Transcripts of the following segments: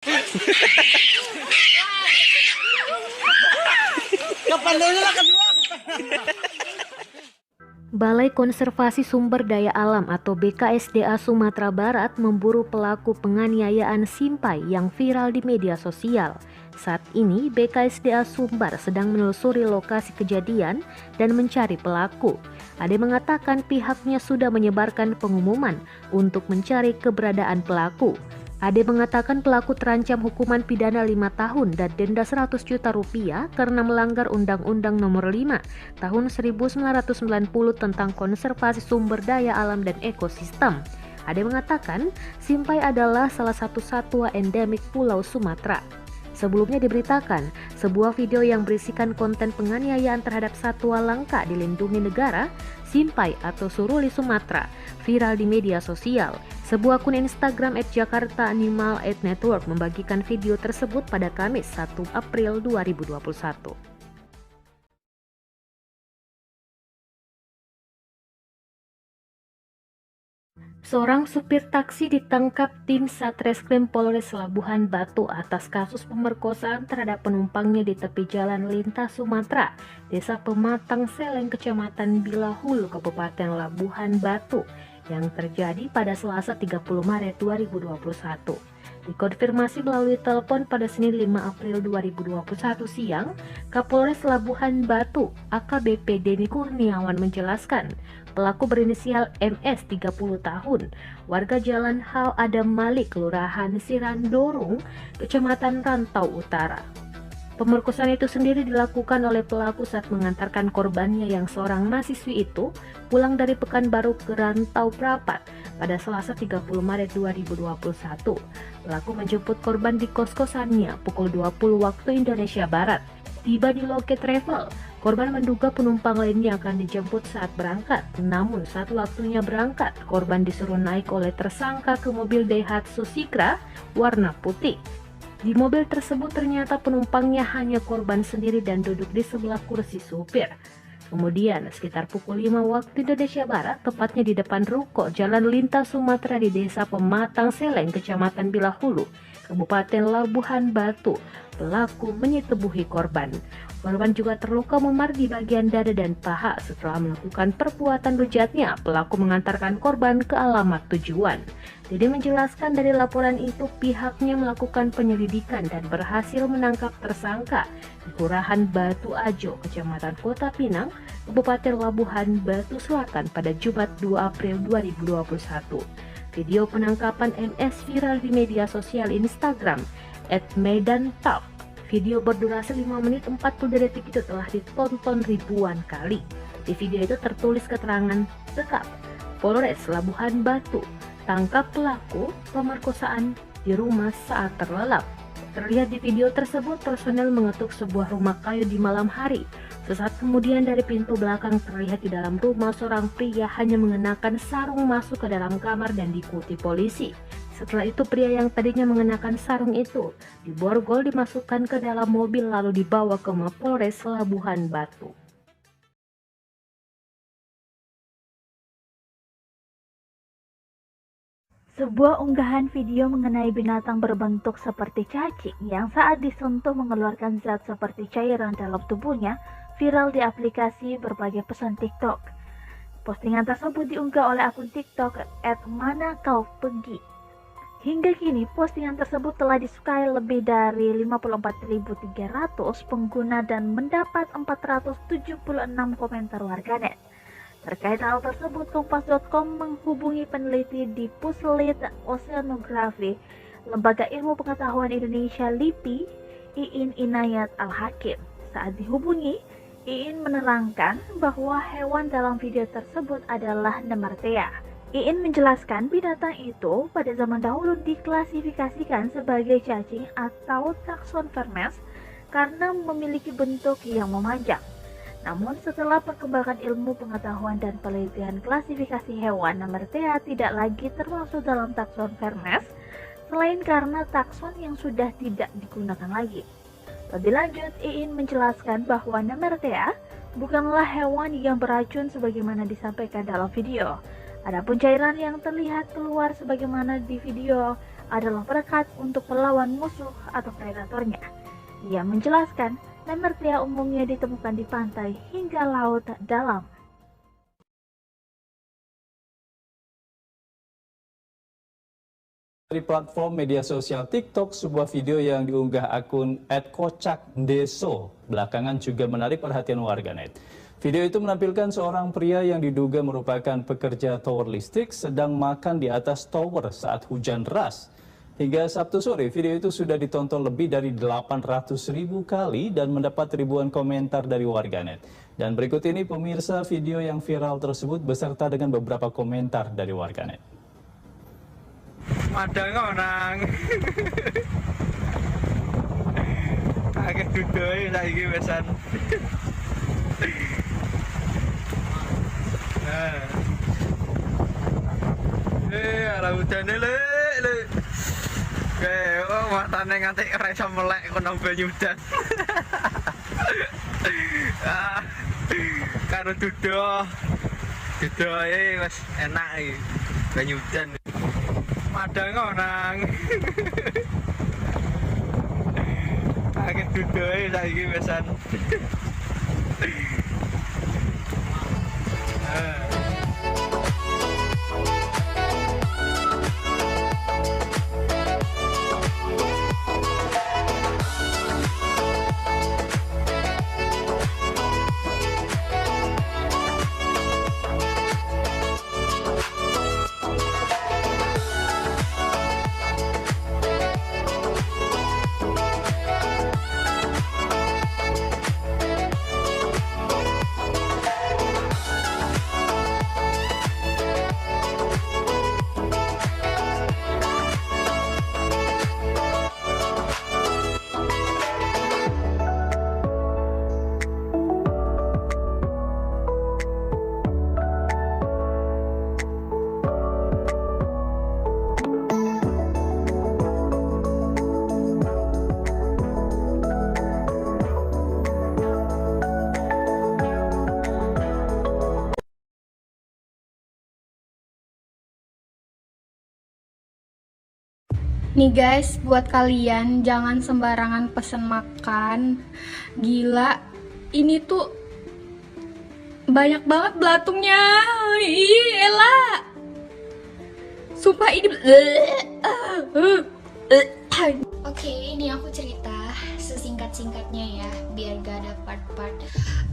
Kapan dulu lah kedua. Balai Konservasi Sumber Daya Alam atau BKSDA Sumatera Barat memburu pelaku penganiayaan Simpai yang viral di media sosial. Saat ini BKSDA Sumbar sedang menelusuri lokasi kejadian dan mencari pelaku. Ade mengatakan pihaknya sudah menyebarkan pengumuman untuk mencari keberadaan pelaku. Ade mengatakan pelaku terancam hukuman pidana 5 tahun dan denda 100 juta rupiah karena melanggar Undang-Undang Nomor 5 Tahun 1990 tentang konservasi sumber daya alam dan ekosistem. Ade mengatakan Simpai adalah salah satu satwa endemik Pulau Sumatera. Sebelumnya diberitakan, sebuah video yang berisikan konten penganiayaan terhadap satwa langka dilindungi negara, Simpai atau suruli Sumatera, viral di media sosial. Sebuah akun Instagram @jakarta_animal_network membagikan video tersebut pada Kamis 1 April 2021. Seorang supir taksi ditangkap tim Satreskrim Polres Labuhan Batu atas kasus pemerkosaan terhadap penumpangnya di tepi jalan lintas Sumatera, Desa Pematang Seleng, Kecamatan Bilahulu, Kabupaten Labuhan Batu, yang terjadi pada Selasa 30 Maret 2021. Dikonfirmasi melalui telepon pada Senin 5 April 2021 siang, Kapolres Labuhan Batu AKBP Denny Kurniawan menjelaskan pelaku berinisial MS 30 tahun, warga Jalan Hal Adam Malik, Kelurahan Sirandorung, Kecamatan Rantau Utara. Pemerkosaan itu sendiri dilakukan oleh pelaku saat mengantarkan korbannya yang seorang mahasiswi itu pulang dari Pekanbaru ke Rantau Prapat pada Selasa 30 Maret 2021. Pelaku menjemput korban di kos-kosannya pukul 20 waktu Indonesia Barat. Tiba di loket travel, korban menduga penumpang lainnya akan dijemput saat berangkat. Namun saat waktunya berangkat, korban disuruh naik oleh tersangka ke mobil Daihatsu Sigra warna putih. Di mobil tersebut ternyata penumpangnya hanya korban sendiri dan duduk di sebelah kursi supir. Kemudian sekitar pukul 5 waktu Indonesia Barat, tepatnya di depan ruko Jalan Lintas Sumatera di Desa Pematang Seleng, Kecamatan Bilahulu, Kabupaten Labuhan Batu, pelaku menyetubuhi korban. Korban juga terluka memar di bagian dada dan paha. Setelah melakukan perbuatan bejatnya, pelaku mengantarkan korban ke alamat tujuan. Dede menjelaskan dari laporan itu pihaknya melakukan penyelidikan dan berhasil menangkap tersangka di Kelurahan Batu Ajo, Kecamatan Kota Pinang, Kabupaten Labuhan Batu Selatan pada Jumat 2 April 2021. Video penangkapan MS viral di media sosial Instagram @medantalk. Video berdurasi 5 menit 40 detik itu telah ditonton ribuan kali. Di video itu tertulis keterangan lengkap, Polres Labuhan Batu tangkap pelaku pemerkosaan di rumah saat terlelap. Terlihat di video tersebut personel mengetuk sebuah rumah kayu di malam hari. Sesaat kemudian dari pintu belakang terlihat di dalam rumah seorang pria hanya mengenakan sarung masuk ke dalam kamar dan diikuti polisi. Setelah itu pria yang tadinya mengenakan sarung itu diborgol, dimasukkan ke dalam mobil lalu dibawa ke Mapolres Labuhan Batu. Sebuah unggahan video mengenai binatang berbentuk seperti cacing yang saat disentuh mengeluarkan zat seperti cairan dalam tubuhnya viral di aplikasi berbagai pesan TikTok. Postingan tersebut diunggah oleh akun TikTok @manakaupergi. Hingga kini postingan tersebut telah disukai lebih dari 54.300 pengguna dan mendapat 476 komentar warganet. Terkait hal tersebut, Kompas.com menghubungi peneliti di Puslit Oceanografi, Lembaga Ilmu Pengetahuan Indonesia LIPI, Iin Inayat Al-Hakim. Saat dihubungi, Iin menerangkan bahwa hewan dalam video tersebut adalah Nemertea. Iin menjelaskan binatang itu pada zaman dahulu diklasifikasikan sebagai cacing atau takson Vermes karena memiliki bentuk yang memanjang. Namun setelah perkembangan ilmu pengetahuan dan penelitian, klasifikasi hewan Nemertea tidak lagi termasuk dalam takson Vermes, selain karena takson yang sudah tidak digunakan lagi. Lebih lanjut, Iin menjelaskan bahwa Nemertea bukanlah hewan yang beracun sebagaimana disampaikan dalam video. Adapun cairan yang terlihat keluar sebagaimana di video adalah berkat untuk melawan musuh atau predatornya. Ia menjelaskan, lemur pria umumnya ditemukan di pantai hingga laut dalam. Dari platform media sosial TikTok, sebuah video yang diunggah akun @kocakdeso belakangan juga menarik perhatian warganet. Video itu menampilkan seorang pria yang diduga merupakan pekerja tower listrik sedang makan di atas tower saat hujan deras. Hingga Sabtu sore, video itu sudah ditonton lebih dari 800.000 kali dan mendapat ribuan komentar dari warganet. Dan berikut ini pemirsa video yang viral tersebut beserta dengan beberapa komentar dari warganet. Madang orang. Agak duduk lagi besan. Nah. Arah hujan le. Kayak matane nganti ora iso melek kono banyu udan. Karo duduk. Duduk wis enak iki. Banyu udan. Madang orang. Agak duduk lagi besan. Nih guys, buat kalian jangan sembarangan pesen makan. Gila, ini tuh banyak banget belatungnya. Ih, elah. Sumpah ini Oke, ini aku cerita sesingkat-singkatnya ya, biar gak ada part-part.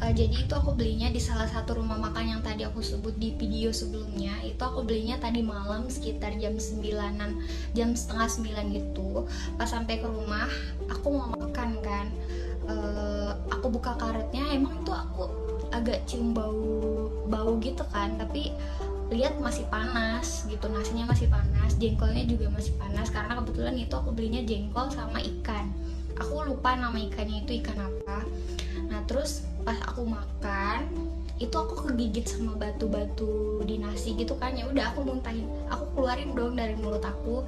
Jadi itu aku belinya di salah satu rumah makan yang tadi aku sebut di video sebelumnya. Itu aku belinya tadi malam sekitar jam 9-an, jam setengah 9 gitu. Pas sampai ke rumah, aku mau makan kan. Aku buka karetnya, emang itu aku agak cium bau gitu kan, tapi lihat masih panas gitu, nasinya masih panas, jengkolnya juga masih panas karena kebetulan itu aku belinya jengkol sama ikan. Aku lupa nama ikannya itu ikan apa. Nah terus pas aku makan itu aku kegigit sama batu-batu di nasi gitu kan, ya udah aku muntahin, aku keluarin dong dari mulut aku.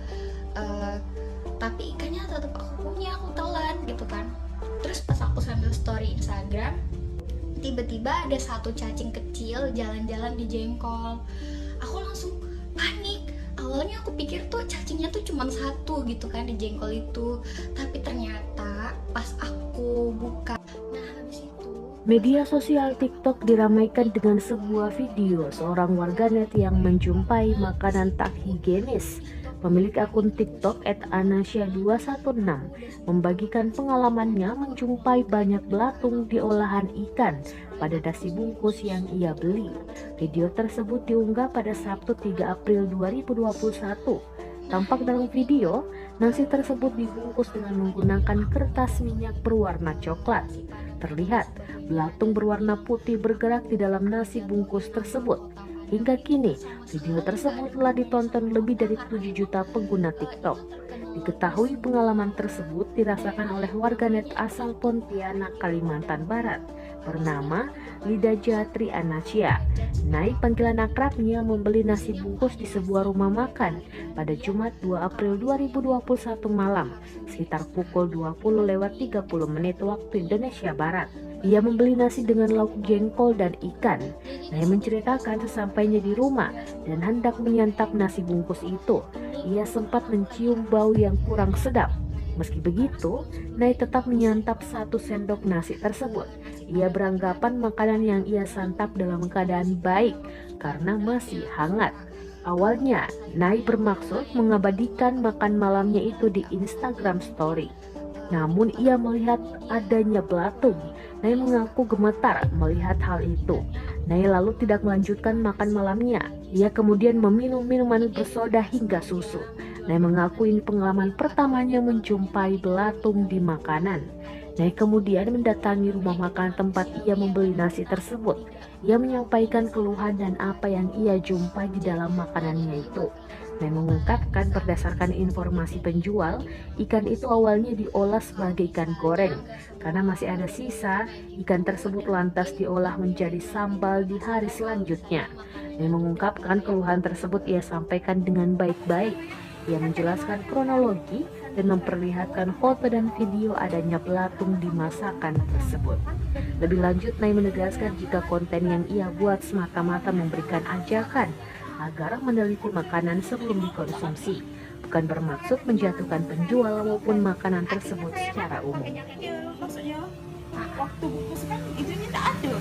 Tapi ikannya tetap aku punya, aku telan gitu kan. Terus pas aku sambil story Instagram, tiba-tiba ada satu cacing kecil jalan-jalan di jengkol. Aku langsung panik. Awalnya aku pikir tuh cacingnya tuh cuma satu gitu kan di jengkol itu, tapi ternyata pas aku buka, nah habis itu Media sosial TikTok diramaikan dengan sebuah video seorang warganet yang menjumpai makanan tak higienis. Pemilik akun TikTok @anasya216 membagikan pengalamannya menjumpai banyak belatung di olahan ikan pada nasi bungkus yang ia beli. Video tersebut diunggah pada Sabtu 3 April 2021. Tampak dalam video, nasi tersebut dibungkus dengan menggunakan kertas minyak berwarna coklat. Terlihat belatung berwarna putih bergerak di dalam nasi bungkus tersebut. Hingga kini, video tersebut telah ditonton lebih dari 7 juta pengguna TikTok. Diketahui pengalaman tersebut dirasakan oleh warganet asal Pontianak, Kalimantan Barat, bernama Lida Jatri Anasya. Naik panggilan akrabnya membeli nasi bungkus di sebuah rumah makan pada Jumat 2 April 2021 malam, sekitar pukul 20:30 waktu Indonesia Barat. Ia membeli nasi dengan lauk jengkol dan ikan. Nay menceritakan sesampainya di rumah dan hendak menyantap nasi bungkus itu, ia sempat mencium bau yang kurang sedap. Meski begitu, Nay tetap menyantap 1 sendok nasi tersebut. Ia beranggapan makanan yang ia santap dalam keadaan baik karena masih hangat. Awalnya, Nay bermaksud mengabadikan makan malamnya itu di Instagram Story. Namun ia melihat adanya belatung. Nay mengaku gemetar melihat hal itu. Nay lalu tidak melanjutkan makan malamnya. Ia kemudian meminum minuman bersoda hingga susu. Nay mengaku ini pengalaman pertamanya menjumpai belatung di makanan. Nay kemudian mendatangi rumah makan tempat ia membeli nasi tersebut. Ia menyampaikan keluhan dan apa yang ia jumpai di dalam makanannya itu. Nay mengungkapkan berdasarkan informasi penjual, ikan itu awalnya diolah sebagai ikan goreng. Karena masih ada sisa, ikan tersebut lantas diolah menjadi sambal di hari selanjutnya. Nay mengungkapkan keluhan tersebut ia sampaikan dengan baik-baik. Ia menjelaskan kronologi dan memperlihatkan foto dan video adanya belatung di masakan tersebut. Lebih lanjut, Nay menegaskan jika konten yang ia buat semata-mata memberikan ajakan agar meneliti makanan sebelum dikonsumsi, bukan bermaksud menjatuhkan penjual maupun makanan tersebut secara umum. Maksudnya waktu bungkus kan itu tidak ada.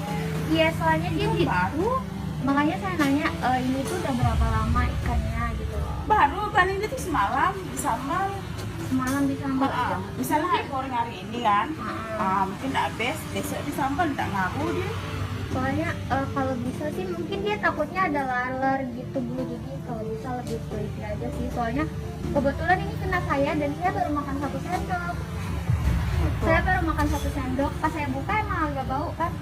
Iya, soalnya dia Baru makanya saya nanya ini tuh udah berapa lama ikannya gitu loh. baru paling itu semalam disambal. Semalam disambal aja. Misalnya goreng hari ini kan, mungkin habis besok disambal tidak ngaruh dia. Soalnya kalau bisa sih mungkin dia takutnya ada laler gitu Bu, jadi kalau bisa lebih teliti aja sih. Soalnya kebetulan ini kena saya dan saya baru makan 1 sendok. Saya baru makan 1 sendok, pas saya buka emang agak bau kan.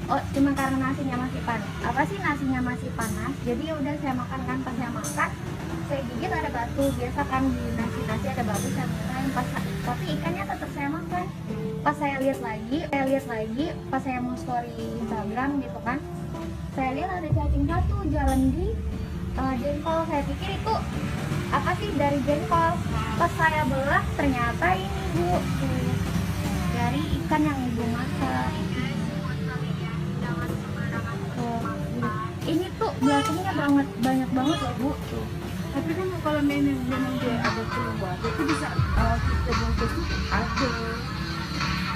Oh, cuma karena nasinya masih panas. Apa sih nasinya masih panas? Jadi ya udah saya makan kan, pas saya makan saya gigit ada batu. Biasa kan di nasi ada batu, saya marahin pas, tapi ikannya tetap saya makan. Pas saya lihat lagi, pas saya mau story Instagram gitu kan, saya lihat ada cacing satu jalan di jengkol. Saya pikir itu apa sih dari jengkol. Pas saya belah ternyata ini Bu, dari ikan yang ibu masak. Ini tuh belakangnya banyak banget loh Bu. Tapi kan kalau memang dia ada keluar, itu bisa kita bungkus itu ada.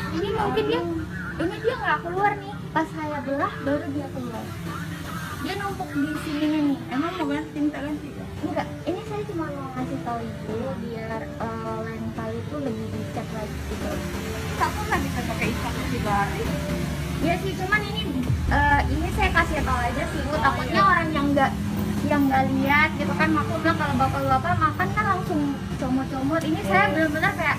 Ini mungkin dia nggak keluar nih. Pas saya belah baru dia keluar. Dia numpuk di sini nih. Emang mau ganti minta ganti ya? Enggak, ini saya cuma mau ngasih tahu Ibu biar lain kali itu lebih dicek lagi gitu. Tak pernah bisa pakai ikan di bari. Ya sih, cuman ini saya kasih tahu aja sih Bu, takutnya orang yang nggak lihat gitu kan. Maksudnya kalau bapak-bapak makan kan langsung comot-comot. Ini saya benar-benar kayak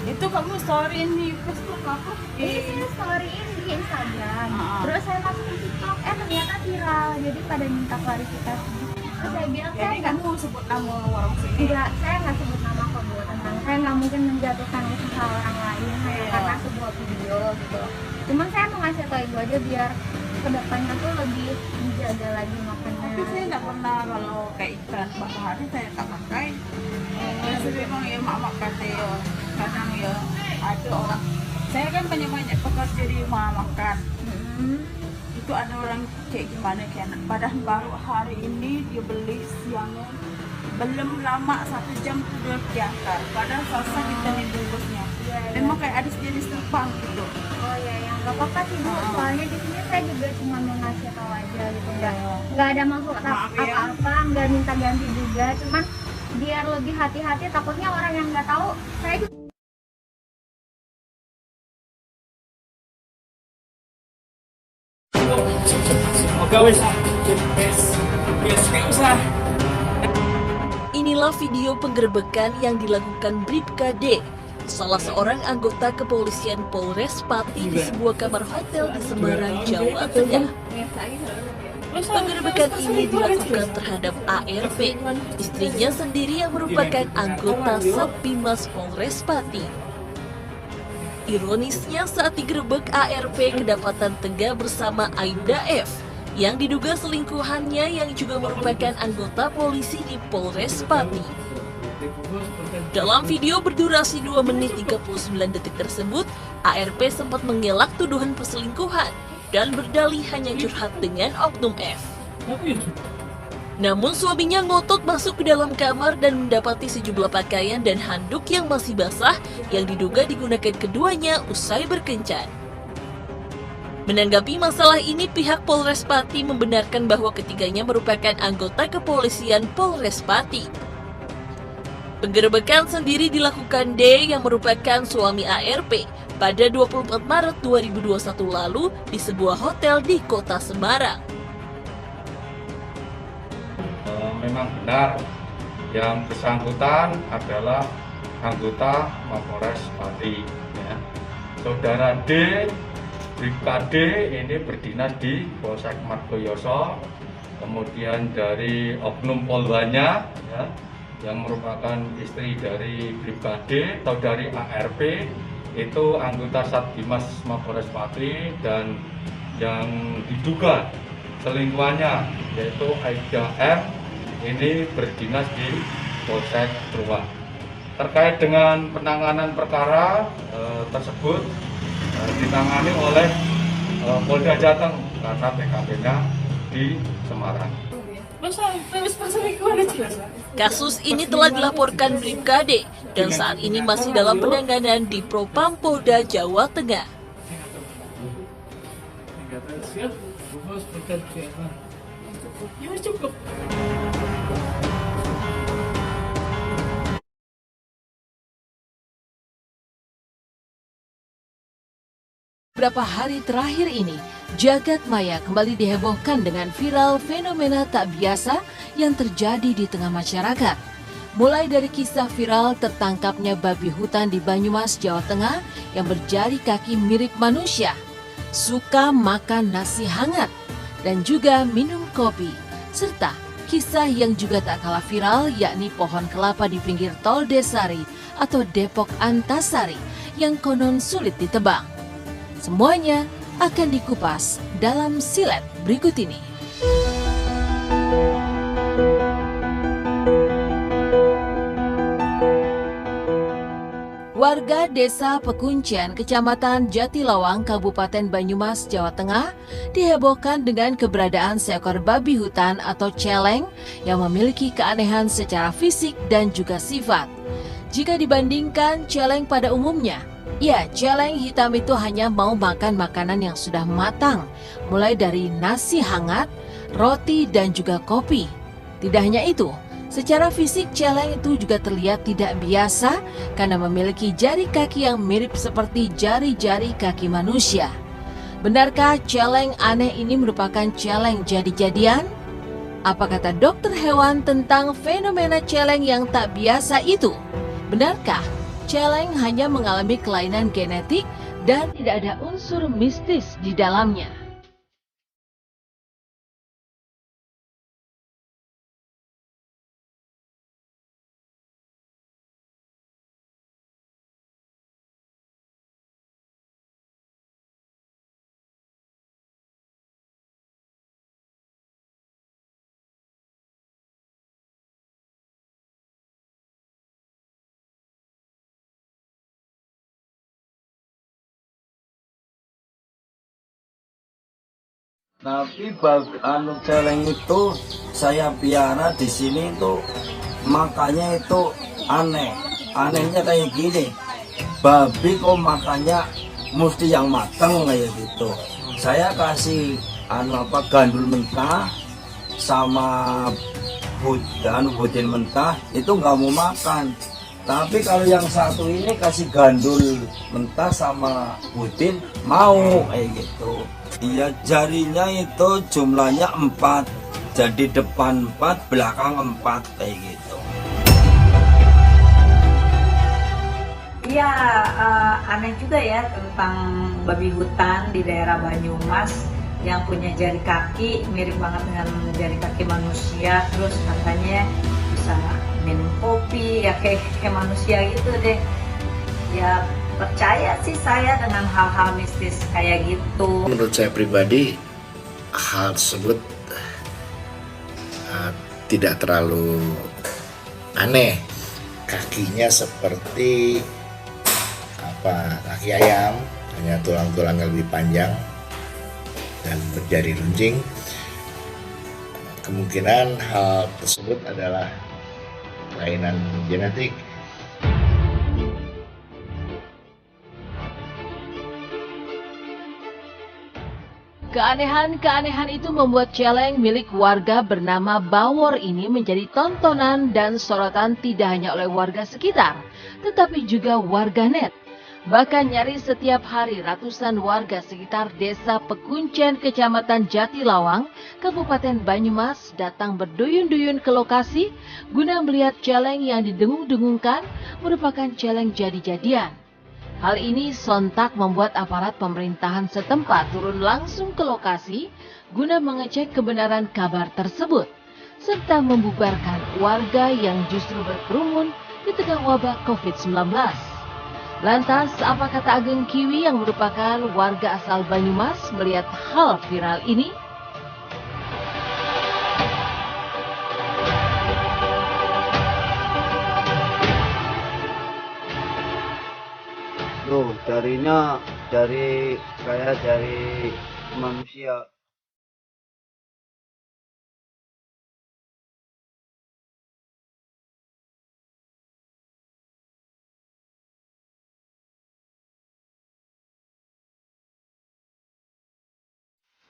Itu kamu storyin di Facebook apa? ini saya storyin di Instagram. Terus saya masukin TikTok, ternyata viral. Jadi pada minta klarifikasi. Terus saya bilang saya Jadi kamu sebut nama orang sini? enggak, saya nggak sebut nama kok Bu, tentang saya nggak mungkin menjatuhkan usaha orang lain hanya karena sebuah video gitu. Cuman saya mau ngasih tahu Ibu aja biar kedepannya tuh lebih dijaga lagi makannya. Tapi saya tidak pernah kalau kayak ikan matahari saya tak pakai. Biasa memang ya mak kata ya, kadang ya ada orang. Saya kan banyak pekerja di rumah makan. Itu ada orang kayak gimana kayak padahal baru hari ini dia beli siangnya belum lama 1 jam sudah diantar. Padahal selesai kita nih bungkusnya. Memang kayak ada jenis terbang gitu. Oh ya, yang nggak apa-apa sih Bu. Soalnya di sini saya juga cuma mau ngasih tahu aja gitu. Nggak ada maksud Maaf ya. apa-apa, nggak minta ganti juga. Cuman biar lebih hati-hati, takutnya orang yang nggak tahu. Saya juga Inilah video penggerebekan yang dilakukan Bribka D, salah seorang anggota kepolisian Polres Pati di sebuah kamar hotel di Semarang, Jawa Tengah. Penggerebekan ini dilakukan terhadap ARP, istrinya sendiri yang merupakan anggota Satpimas Polres Pati. Ironisnya saat digerebek ARP kedapatan tengah bersama Aibda F, yang diduga selingkuhannya yang juga merupakan anggota polisi di Polres Pati. Dalam video berdurasi 2 menit 39 detik tersebut, ARP sempat mengelak tuduhan perselingkuhan dan berdalih hanya curhat dengan oknum F. Namun suaminya ngotot masuk ke dalam kamar dan mendapati sejumlah pakaian dan handuk yang masih basah yang diduga digunakan keduanya usai berkencan. Menanggapi masalah ini, pihak Polres Pati membenarkan bahwa ketiganya merupakan anggota kepolisian Polres Pati. Penggerebekan sendiri dilakukan D yang merupakan suami ARP pada 24 Maret 2021 lalu di sebuah hotel di Kota Semarang. Memang benar yang bersangkutan adalah anggota Mapolres Pati. Ya. Saudara D, Bribka D ini berdinas di Polsek Margoyoso. Kemudian dari oknum polwanya, ya, yang merupakan istri dari Bribka D, saudari ARP itu anggota Satdimas Mapolres Pati, dan yang diduga selingkuhannya yaitu Aida M ini berdinas di Polsek Truwak. Terkait dengan penanganan perkara tersebut ditangani oleh Polda Jateng karena TKP-nya di Semarang. Kasus ini telah dilaporkan Bribka D dan saat ini masih dalam penanganan di Propam Polda Jawa Tengah. Beberapa hari terakhir ini, jagat maya kembali dihebohkan dengan viral fenomena tak biasa yang terjadi di tengah masyarakat. Mulai dari kisah viral tertangkapnya babi hutan di Banyumas, Jawa Tengah yang berjari kaki mirip manusia, suka makan nasi hangat, dan juga minum kopi, serta kisah yang juga tak kalah viral yakni pohon kelapa di pinggir tol Desari atau Depok Antasari yang konon sulit ditebang. Semuanya akan dikupas dalam silet berikut ini. Warga Desa Pekuncian, Kecamatan Jatilawang, Kabupaten Banyumas, Jawa Tengah, dihebohkan dengan keberadaan seekor babi hutan atau celeng yang memiliki keanehan secara fisik dan juga sifat. Jika dibandingkan celeng pada umumnya, ya, celeng hitam itu hanya mau makan makanan yang sudah matang, mulai dari nasi hangat, roti, dan juga kopi. Tidak hanya itu, secara fisik celeng itu juga terlihat tidak biasa karena memiliki jari kaki yang mirip seperti jari-jari kaki manusia. Benarkah celeng aneh ini merupakan celeng jadi-jadian? Apa kata dokter hewan tentang fenomena celeng yang tak biasa itu? Benarkah celeng hanya mengalami kelainan genetik dan tidak ada unsur mistis di dalamnya? Tapi celeng itu saya piara di sini itu makanya itu aneh. Anehnya kayak gini, babi kok makannya mesti yang matang kayak gitu. Saya kasih gandul mentah sama budin mentah itu nggak mau makan. Tapi kalau yang satu ini kasih gandul mentah sama budin mau kayak gitu. Iya, jarinya itu jumlahnya 4, jadi depan 4, belakang 4 kayak gitu. Iya, aneh juga ya tentang babi hutan di daerah Banyumas yang punya jari kaki mirip banget dengan jari kaki manusia, terus katanya bisa minum kopi ya kayak manusia gitu deh. Ya percaya sih saya dengan hal-hal mistis kayak gitu. Menurut saya pribadi hal tersebut tidak terlalu aneh, kakinya seperti kaki ayam, hanya tulang-tulangnya lebih panjang dan berjari runcing. Kemungkinan hal tersebut adalah kelainan genetik. Keanehan-keanehan itu membuat celeng milik warga bernama Bawor ini menjadi tontonan dan sorotan tidak hanya oleh warga sekitar, tetapi juga warganet. Bahkan nyaris setiap hari ratusan warga sekitar Desa Pekuncen, Kecamatan Jatilawang, Kabupaten Banyumas datang berduyun-duyun ke lokasi guna melihat celeng yang didengung-dengungkan merupakan celeng jadi-jadian. Hal ini sontak membuat aparat pemerintahan setempat turun langsung ke lokasi guna mengecek kebenaran kabar tersebut, serta membubarkan warga yang justru berkerumun di tengah wabah COVID-19. Lantas, apa kata Ageng Kiwi yang merupakan warga asal Banyumas melihat hal viral ini? Loh, darinya dari manusia.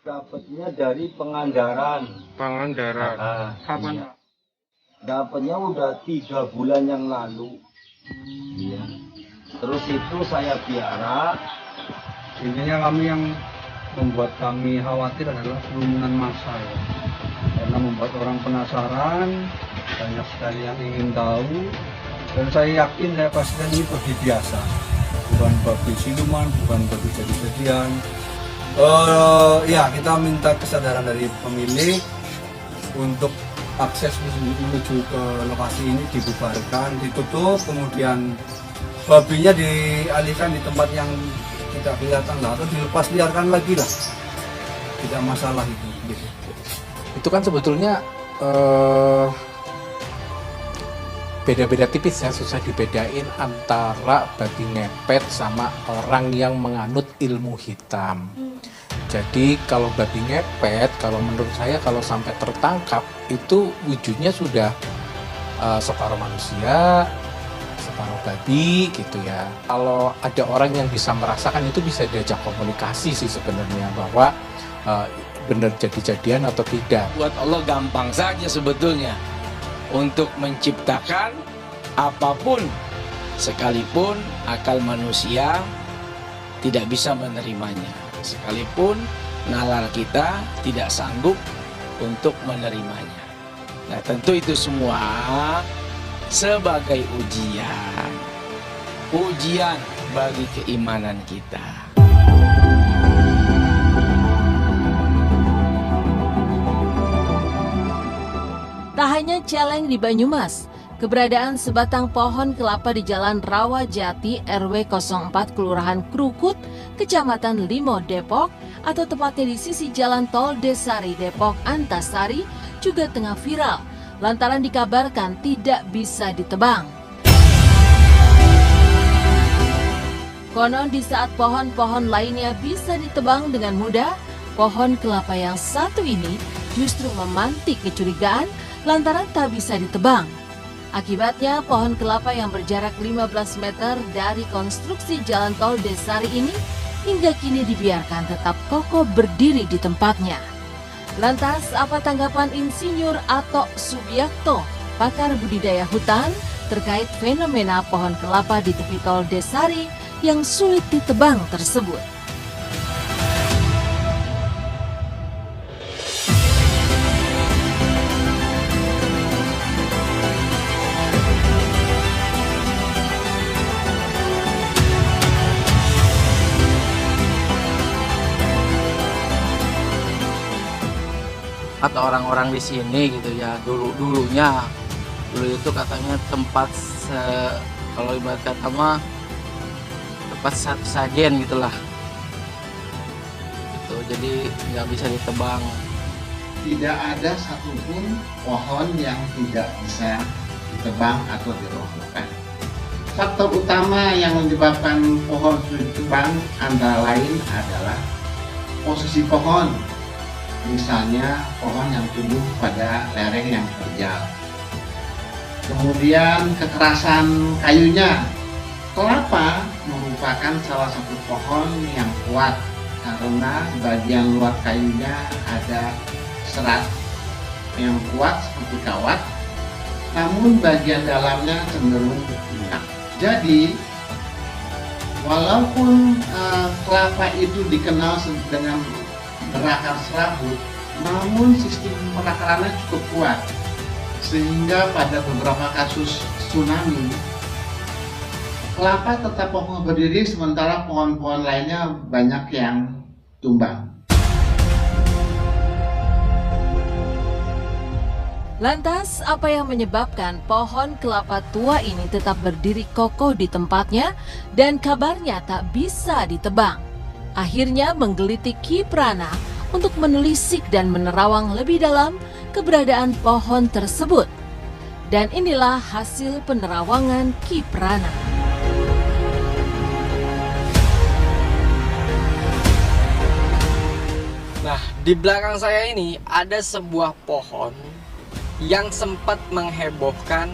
Dapatnya dari Pangandaran. Kapan? Iya. Dapatnya udah 3 bulan yang lalu. Iya. Terus itu saya piara. Intinya kami yang membuat kami khawatir adalah kerumunan massa ya. Karena membuat orang penasaran, banyak sekali yang ingin tahu. Dan saya yakin, saya pastikan ini babi biasa. Bukan babi siluman, bukan babi jadi-jadian. Ya, kita minta kesadaran dari pemilik untuk akses menuju ke lokasi ini dibubarkan, ditutup, kemudian babinya dialihkan di tempat yang tidak kelihatan lah, atau dilepas liarkan lagi lah, tidak masalah itu. Itu kan sebetulnya beda-beda tipis ya, susah dibedain antara babi ngepet sama orang yang menganut ilmu hitam. Jadi kalau babi ngepet, kalau menurut saya kalau sampai tertangkap itu wujudnya sudah separuh manusia, separuh babi gitu ya. Kalau ada orang yang bisa merasakan itu bisa diajak komunikasi sih sebenarnya bahwa benar jadi-jadian atau tidak. Buat Allah gampang saja sebetulnya untuk menciptakan apapun, sekalipun akal manusia tidak bisa menerimanya, sekalipun nalar kita tidak sanggup untuk menerimanya. Nah, tentu itu semua sebagai ujian bagi keimanan kita. Tak hanya celeng di Banyumas, keberadaan sebatang pohon kelapa di Jalan Rawajati RW 04 Kelurahan Krukut, Kecamatan Limo, Depok, atau tepatnya di sisi Jalan Tol Desari, Depok, Antasari, juga tengah viral lantaran dikabarkan tidak bisa ditebang. Konon di saat pohon-pohon lainnya bisa ditebang dengan mudah, pohon kelapa yang satu ini justru memantik kecurigaan lantaran tak bisa ditebang. Akibatnya pohon kelapa yang berjarak 15 meter dari konstruksi jalan tol Desari ini hingga kini dibiarkan tetap kokoh berdiri di tempatnya. Lantas apa tanggapan Insinyur Atok Subiakto, pakar budidaya hutan, terkait fenomena pohon kelapa di tepi tol Desari yang sulit ditebang tersebut? Atau orang-orang di sini gitu ya, dulu itu katanya tempat kalau ibarat kata mah tempat sajen gitulah gitu, jadi nggak bisa ditebang. Tidak ada satupun pohon yang tidak bisa ditebang atau dirobohkan. Faktor utama yang menyebabkan pohon sulit ditebang antara lain adalah posisi pohon. Misalnya pohon yang tumbuh pada lereng yang terjal. Kemudian kekerasan kayunya. Kelapa merupakan salah satu pohon yang kuat karena bagian luar kayunya ada serat yang kuat seperti kawat, namun bagian dalamnya cenderung lunak. Jadi walaupun kelapa itu dikenal dengan berakar serabut, namun sistem perakarannya cukup kuat sehingga pada beberapa kasus tsunami kelapa tetap kokoh berdiri sementara pohon-pohon lainnya banyak yang tumbang. Lantas, apa yang menyebabkan pohon kelapa tua ini tetap berdiri kokoh di tempatnya dan kabarnya tak bisa ditebang? Akhirnya menggelitik Ki Prana untuk menelisik dan menerawang lebih dalam keberadaan pohon tersebut. Dan inilah hasil penerawangan Ki Prana. Nah, di belakang saya ini ada sebuah pohon yang sempat menghebohkan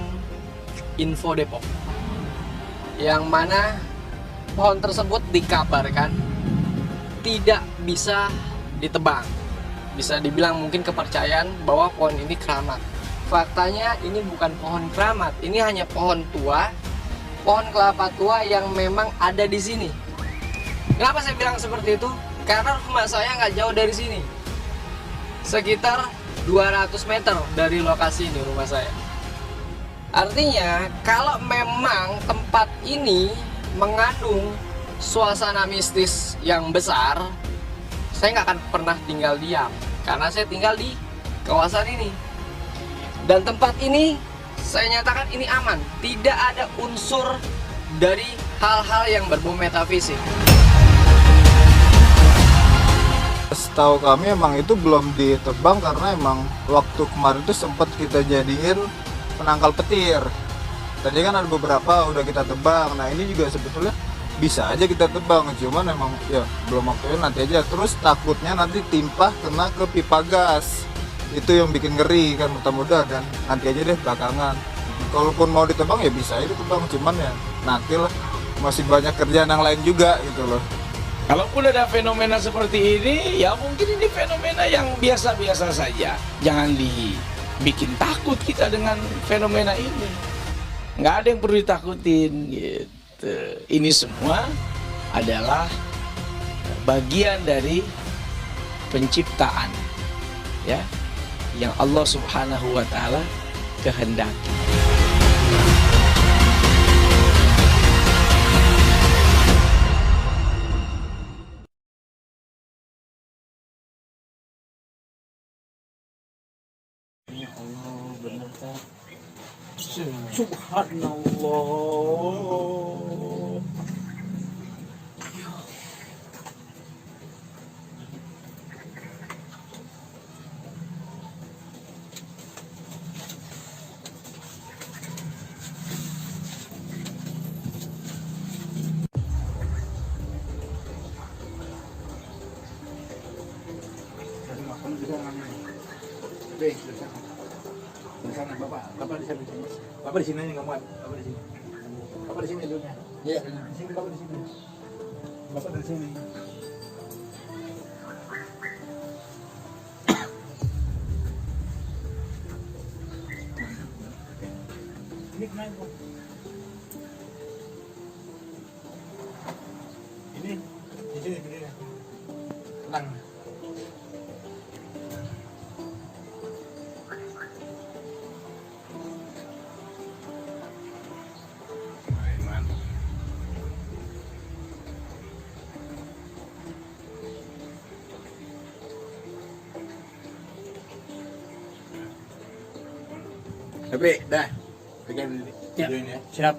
info Depok. Yang mana pohon tersebut dikabarkan tidak bisa ditebang. Bisa dibilang mungkin kepercayaan bahwa pohon ini keramat. Faktanya ini bukan pohon keramat, ini hanya pohon tua, pohon kelapa tua yang memang ada di sini. Kenapa saya bilang seperti itu? Karena rumah saya nggak jauh dari sini, sekitar 200 meter dari lokasi ini rumah saya. Artinya kalau memang tempat ini mengandung suasana mistis yang besar, saya nggak akan pernah tinggal diam, karena saya tinggal di kawasan ini. Dan tempat ini saya nyatakan ini aman, tidak ada unsur dari hal-hal yang berbau metafisik. Setahu kami emang itu belum ditebang karena emang waktu kemarin itu sempat kita jadiin penangkal petir. Tadi kan ada beberapa udah kita tebang. Nah ini juga sebetulnya bisa aja kita tebang, cuman emang ya belum waktunya, nanti aja. Terus takutnya nanti timpah kena ke pipa gas. Itu yang bikin ngeri kan, mudah-mudahan dan nanti aja deh belakangan. Kalaupun mau ditebang ya bisa aja ditebang, cuman ya nantilah, masih banyak kerjaan yang lain juga gitu loh. Kalaupun ada fenomena seperti ini, ya mungkin ini fenomena yang biasa-biasa saja. Jangan dibikin takut kita dengan fenomena ini. Nggak ada yang perlu ditakutin gitu. Ini semua adalah bagian dari penciptaan, ya, yang Allah Subhanahu wa Ta'ala kehendaki. Ya Allah, benar kan? Subhanallah. Bapak di sini. Bapak di sini aja nggak muat. Bapak di sini. Bapak di sini dulu. Iya. Di sini bapak di sini. Bapak di sini. Ini kemana Pak? Ini di sini berdiri. Tenang. Tapi dah, pegang dulu. Ya. Ya. Siap.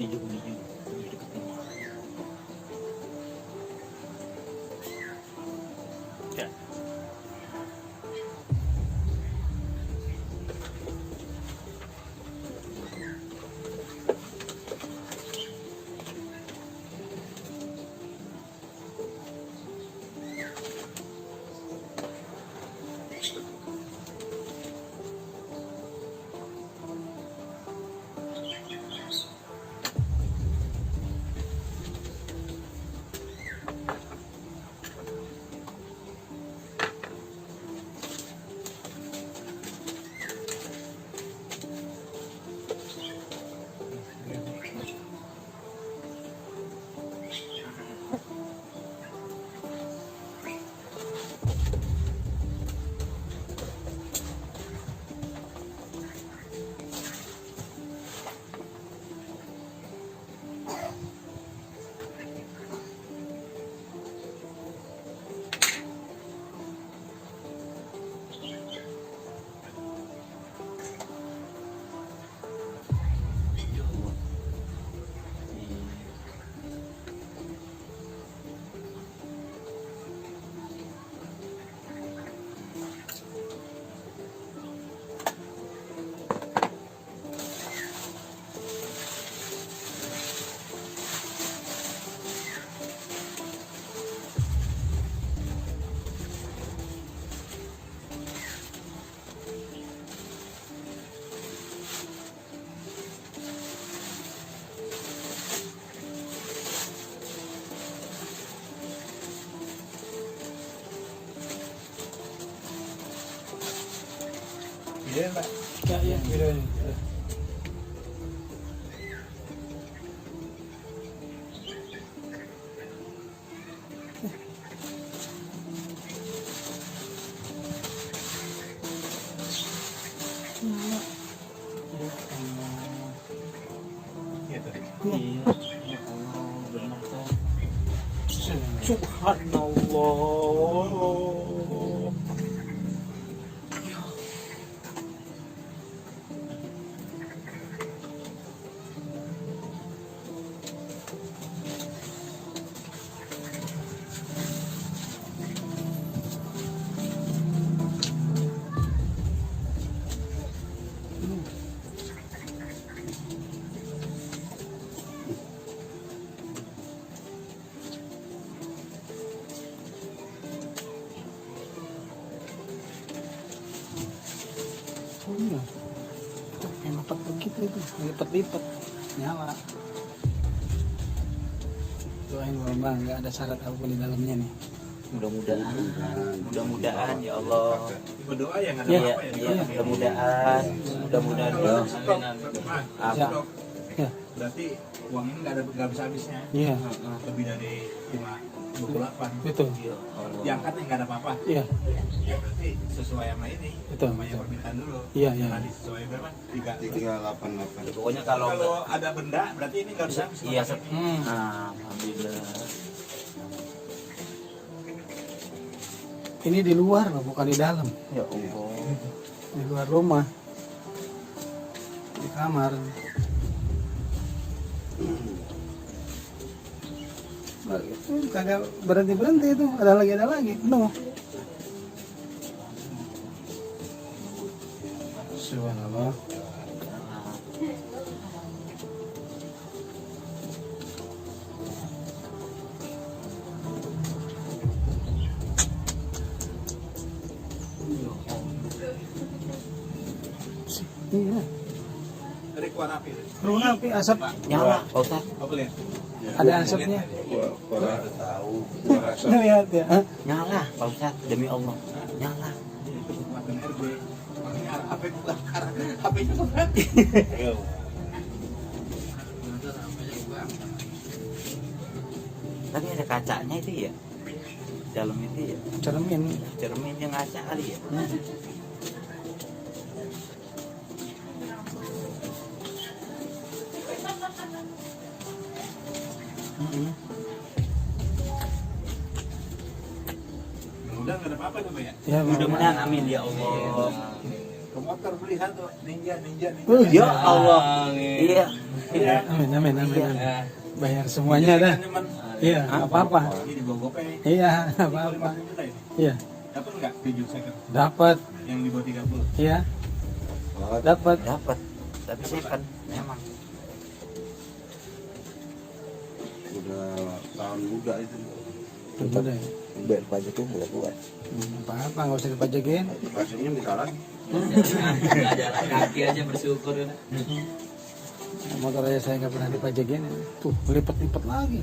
Iya Pak. Ya, videonya. Subhanallah. Yang lipat begitu itu, lipat-lipat nyala. Doain Bang, nggak ada syarat apapun di dalamnya nih. Mudah-mudahan ya Allah. Berdoa ya nggak ada Ya, apa-apa ya. mudah-mudahan ya. Ya. Ya. Berarti uang ini nggak bisa habisnya. Iya. Lebih dari 528. Betul. Diangkatnya nggak ada apa-apa. Iya. Ya berarti sesuai sama ini. Betul. Namanya permintaan dulu. Iya, iya. Tadi sesuai berapa? 388. Pokoknya kalau ada benda berarti ini nggak bisa habis. Iya. Alhamdulillah. Ini di luar loh, bukan di dalam. Ya Allah. Di luar rumah. Di kamar. Kagak berhenti itu, ada lagi penuh. Subhanallah. Iya. Dari keluar api. Keluar api, asap nyala, Pak Ustaz. Apa lihat? Ada asapnya. Tahu. Lihat ya. Nyala, Pak Ustaz, demi Allah. Nyala. HP-nya mati. Tapi ada kacanya itu ya. Dalam itu ya. Cermin yang ngaca kali ya. Mudah nggak ada apa-apa tuh Pak ya? Ya, mudah-mudahan amin ya Allah. Ke motor beli satu ninja. Ya Allah. Iya. Iya. Amin, amin, amin. Amin. Bayar semuanya dah. Iya, nggak apa-apa. Iya, nggak apa-apa. Iya. Dapat nggak 7 second? Dapat. Yang di bawah 30? Iya. Dapat. Dapat. Tapi second memang. Udah tahun muda itu. Udah. Bayar pajak itu nggak kuat. Apa-apa, nggak usah dipajakin. Pajaknya minta lagi. Jalan kaki aja bersyukur ya. Motor aja saya nggak pernah dipajakin. Tuh, lipat-lipat lagi.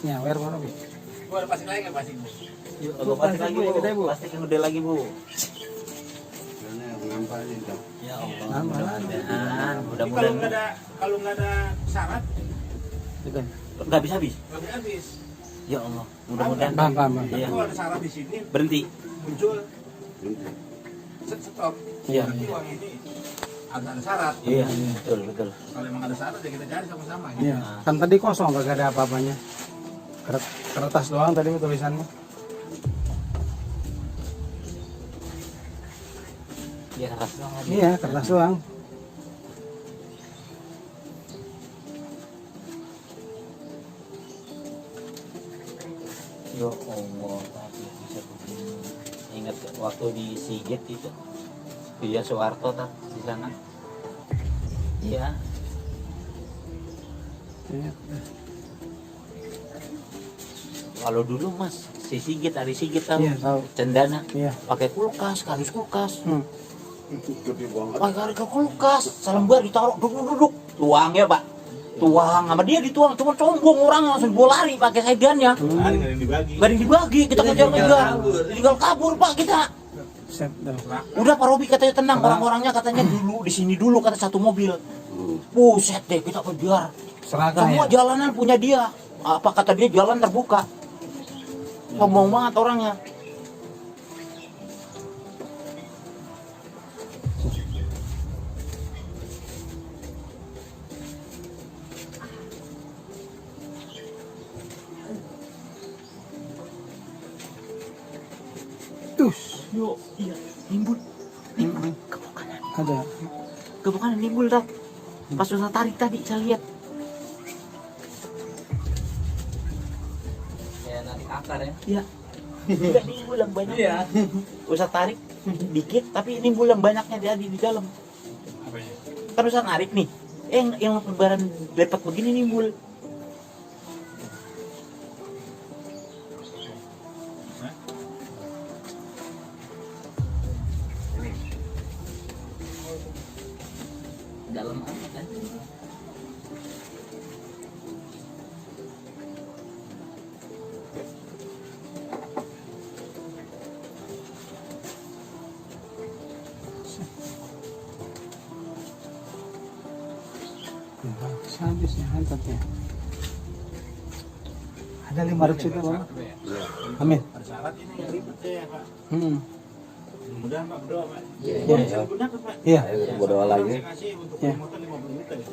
Nyawer mana, Bu? Bu, ada pasang lagi nggak pasang, Bu? Yuk, pasang lagi, Bu. Plastik yang gede lagi, Bu. Karena ngampain itu. Ya Allah. Mudah-mudahan. Mudah-mudahan. Kalau nggak ada syarat, Nggak habis habis. nggak habis. Ya Allah. Mudah-mudahan. Paham. Iya. Kalau ada syarat di sini, Berhenti. muncul. Stop. Iya. Berarti uang ini ada syarat. Iya, betul. Kalau emang ada syarat ya kita cari sama-sama. Iya. Kan tadi kosong, nggak ada apa-apanya. Kertas doang tadi tulisannya. Iya, kertas doang. Iya, kertas doang. Ya Allah, tapi bisa begini. Ingat waktu di Sigit itu, dia Soeharto di sana. Iya. Iya. Kalau dulu Mas, si Sigit, Ari Sigit tahu, Iya, tahu. Cendana, Iya. pakai kulkas, kardus kulkas. Gede banget. Pakai kulkas, salam buat ditaruh, duduk, tuang ya Pak. Tuang sama dia dituang, cuma sombong orang langsung bola lari pakai saidannya. Nggak ada yang dibagi. Gak ada yang dibagi, kita kejar-kejar. Tinggal kabur Pak kita. Udah Pak Robi katanya tenang, orang-orangnya katanya dulu di sini dulu kata satu mobil. Buset deh kita kejar. Semua jalanan punya dia. Apa kata dia jalan terbuka. Sombong banget orangnya. Yo, iya, nimbul. Kebuk kanan. Ada. Kebuk kanan nimbul dah. Pas usah tarik tadi saya lihat. Ya nanti akar ya. Iya. Tidak nimbul yang banyak. Iya. Usah tarik dikit tapi nimbul yang banyaknya dia di dalam. Kan usah narik nih. Yang lebaran lepat begini nimbul. Dalam apa kan? Habis ya hantatnya. Ada 500 juta Bang. Amin. Ada syarat ini yang ribet ya Pak. Mudah Pak, berdoa Pak. Iya. Iya. Berdoa lagi. Saya ngasih untuk Iya. motor 50 juta ya.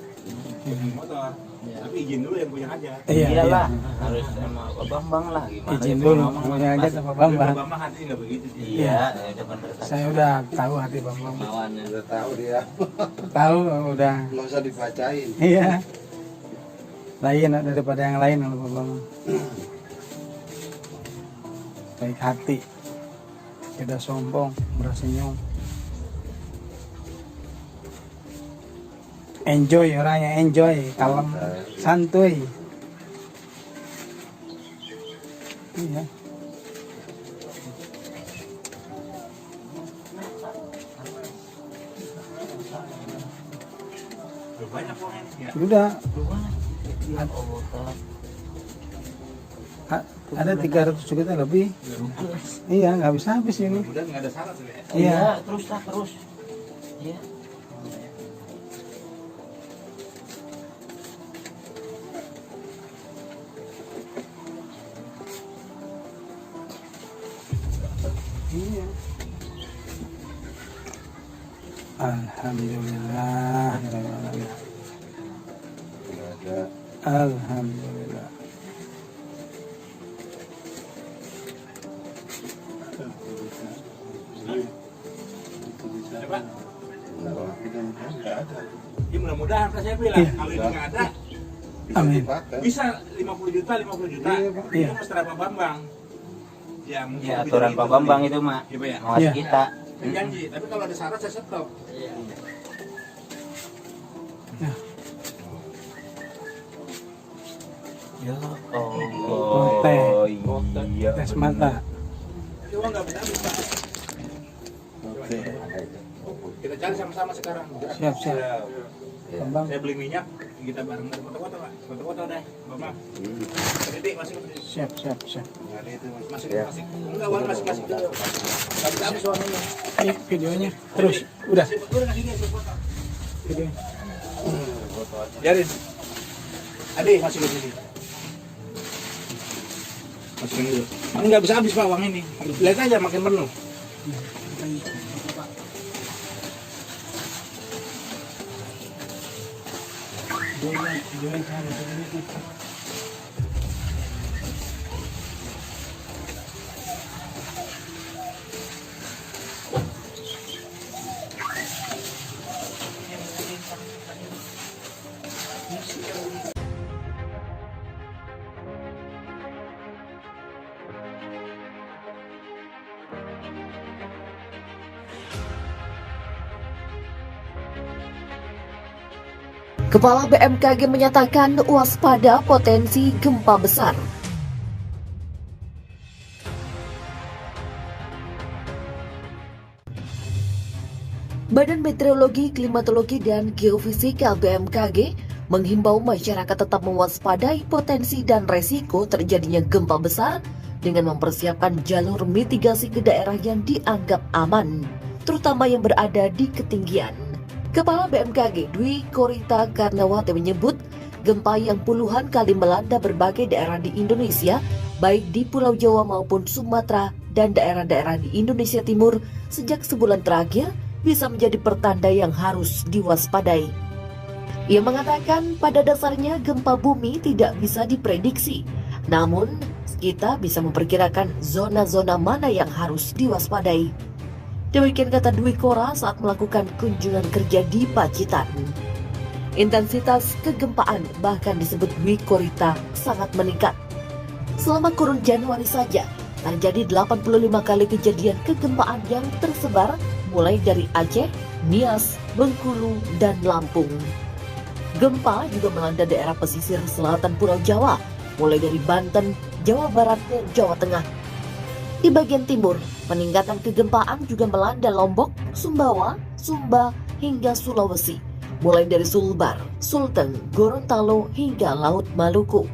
Motor. Tapi izin dulu yang punya aja. Iya. Iyalah, harus sama Pak Bambang lah gimana. Izin dulu, punya aja sama Bambang. Bambang hati nggak begitu sih. Iya, udah bener. Saya udah tahu hati Bambang. Mawannya Udah tahu dia. Tahu udah. Nggak usah dibacain. Iya. Lain daripada yang lain kalau Bambang. Baik hati. Tidak sombong, bersenyum. Enjoy, orangnya enjoy, kalem, santuy. Iya. Banyak uangnya. Sudah. Ada 300 juta lebih. Iya, nggak bisa habis ini. Udah nggak ada syarat ya. Iya. Terus lah terus. Iya. Iya. Alhamdulillah. Alhamdulillah. Pak? Ya mudah-mudahan kan saya bilang kalau ini nggak ada, Amin. bisa 50 juta. Itu masalah Pak Bambang. Ya, mungkin Ya, aturan Pak Bambang itu, Mak. Iya, Pak, ya. Awas kita. Saya janji, tapi kalau ada syarat saya stop. Ya Oh, teh. iya. Tes mata. Itu nggak bisa habis, Pak. Kita cari sama-sama sekarang. Siap. Bambang. Saya beli minyak, kita bareng dari kota-kota, Pak. Kota-kota deh, Bambang. Jadi masih. Siap. Masih. Enggak, uang masih. Nggak bisa habis uangnya. Ini videonya. Terus, udah. Udah kasih dia foto. Video. Biarin. Ade, masih di sini. Masukin dulu. Ini nggak bisa habis Pak uang ini. Lihat aja makin penuh. Kepala BMKG menyatakan waspada potensi gempa besar. Badan Meteorologi, Klimatologi, dan Geofisika BMKG menghimbau masyarakat tetap mewaspadai potensi dan resiko terjadinya gempa besar dengan mempersiapkan jalur mitigasi ke daerah yang dianggap aman, terutama yang berada di ketinggian. Kepala BMKG Dwi Korita Karnawati menyebut gempa yang puluhan kali melanda berbagai daerah di Indonesia, baik di Pulau Jawa maupun Sumatera dan daerah-daerah di Indonesia Timur sejak sebulan terakhir bisa menjadi pertanda yang harus diwaspadai. Ia mengatakan pada dasarnya gempa bumi tidak bisa diprediksi, namun kita bisa memperkirakan zona-zona mana yang harus diwaspadai. Demikian kata Dwi Kora saat melakukan kunjungan kerja di Pacitan. Intensitas kegempaan bahkan disebut Dwi Korita sangat meningkat. Selama kurun Januari saja, terjadi 85 kali kejadian kegempaan yang tersebar mulai dari Aceh, Nias, Bengkulu, dan Lampung. Gempa juga melanda daerah pesisir selatan Pulau Jawa, mulai dari Banten, Jawa Barat, dan Jawa Tengah. Di bagian timur, peningkatan kegempaan juga melanda Lombok, Sumbawa, Sumba, hingga Sulawesi, mulai dari Sulbar, Sulteng, Gorontalo, hingga Laut Maluku.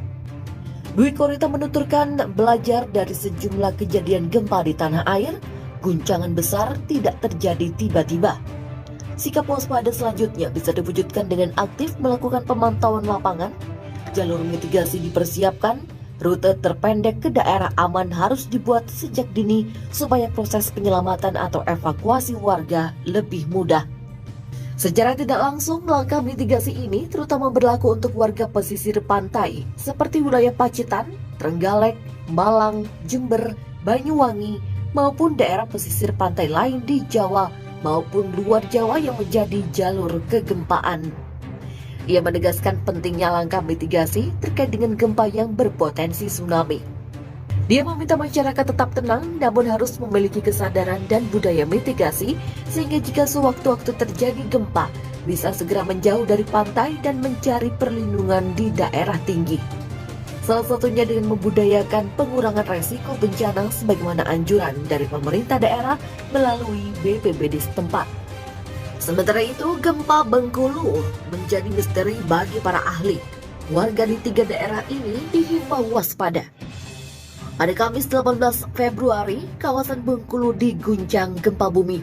Dwi Korita menuturkan belajar dari sejumlah kejadian gempa di tanah air, guncangan besar tidak terjadi tiba-tiba. Sikap waspada selanjutnya bisa diwujudkan dengan aktif melakukan pemantauan lapangan, jalur mitigasi dipersiapkan, rute terpendek ke daerah aman harus dibuat sejak dini supaya proses penyelamatan atau evakuasi warga lebih mudah. Secara tidak langsung, langkah mitigasi ini terutama berlaku untuk warga pesisir pantai seperti wilayah Pacitan, Trenggalek, Malang, Jember, Banyuwangi, maupun daerah pesisir pantai lain di Jawa maupun luar Jawa yang menjadi jalur kegempaan. Ia menegaskan pentingnya langkah mitigasi terkait dengan gempa yang berpotensi tsunami. Dia meminta masyarakat tetap tenang namun harus memiliki kesadaran dan budaya mitigasi sehingga jika sewaktu-waktu terjadi gempa bisa segera menjauh dari pantai dan mencari perlindungan di daerah tinggi. Salah satunya dengan membudayakan pengurangan resiko bencana sebagaimana anjuran dari pemerintah daerah melalui BPBD setempat. Sementara itu, gempa Bengkulu menjadi misteri bagi para ahli. Warga di 3 daerah ini dihimbau waspada. Pada Kamis 18 Februari, kawasan Bengkulu diguncang gempa bumi.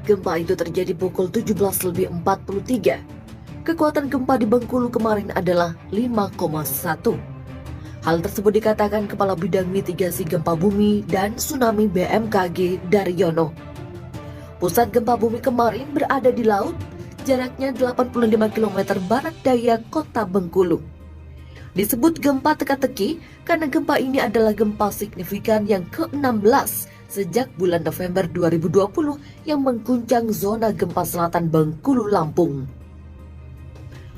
Gempa itu terjadi pukul 17.43. Kekuatan gempa di Bengkulu kemarin adalah 5,1. Hal tersebut dikatakan Kepala Bidang Mitigasi Gempa Bumi dan Tsunami BMKG Daryono. Pusat gempa bumi kemarin berada di laut, jaraknya 85 km barat daya kota Bengkulu. Disebut gempa teka-teki karena gempa ini adalah gempa signifikan yang ke-16 sejak bulan November 2020 yang mengguncang zona gempa selatan Bengkulu, Lampung.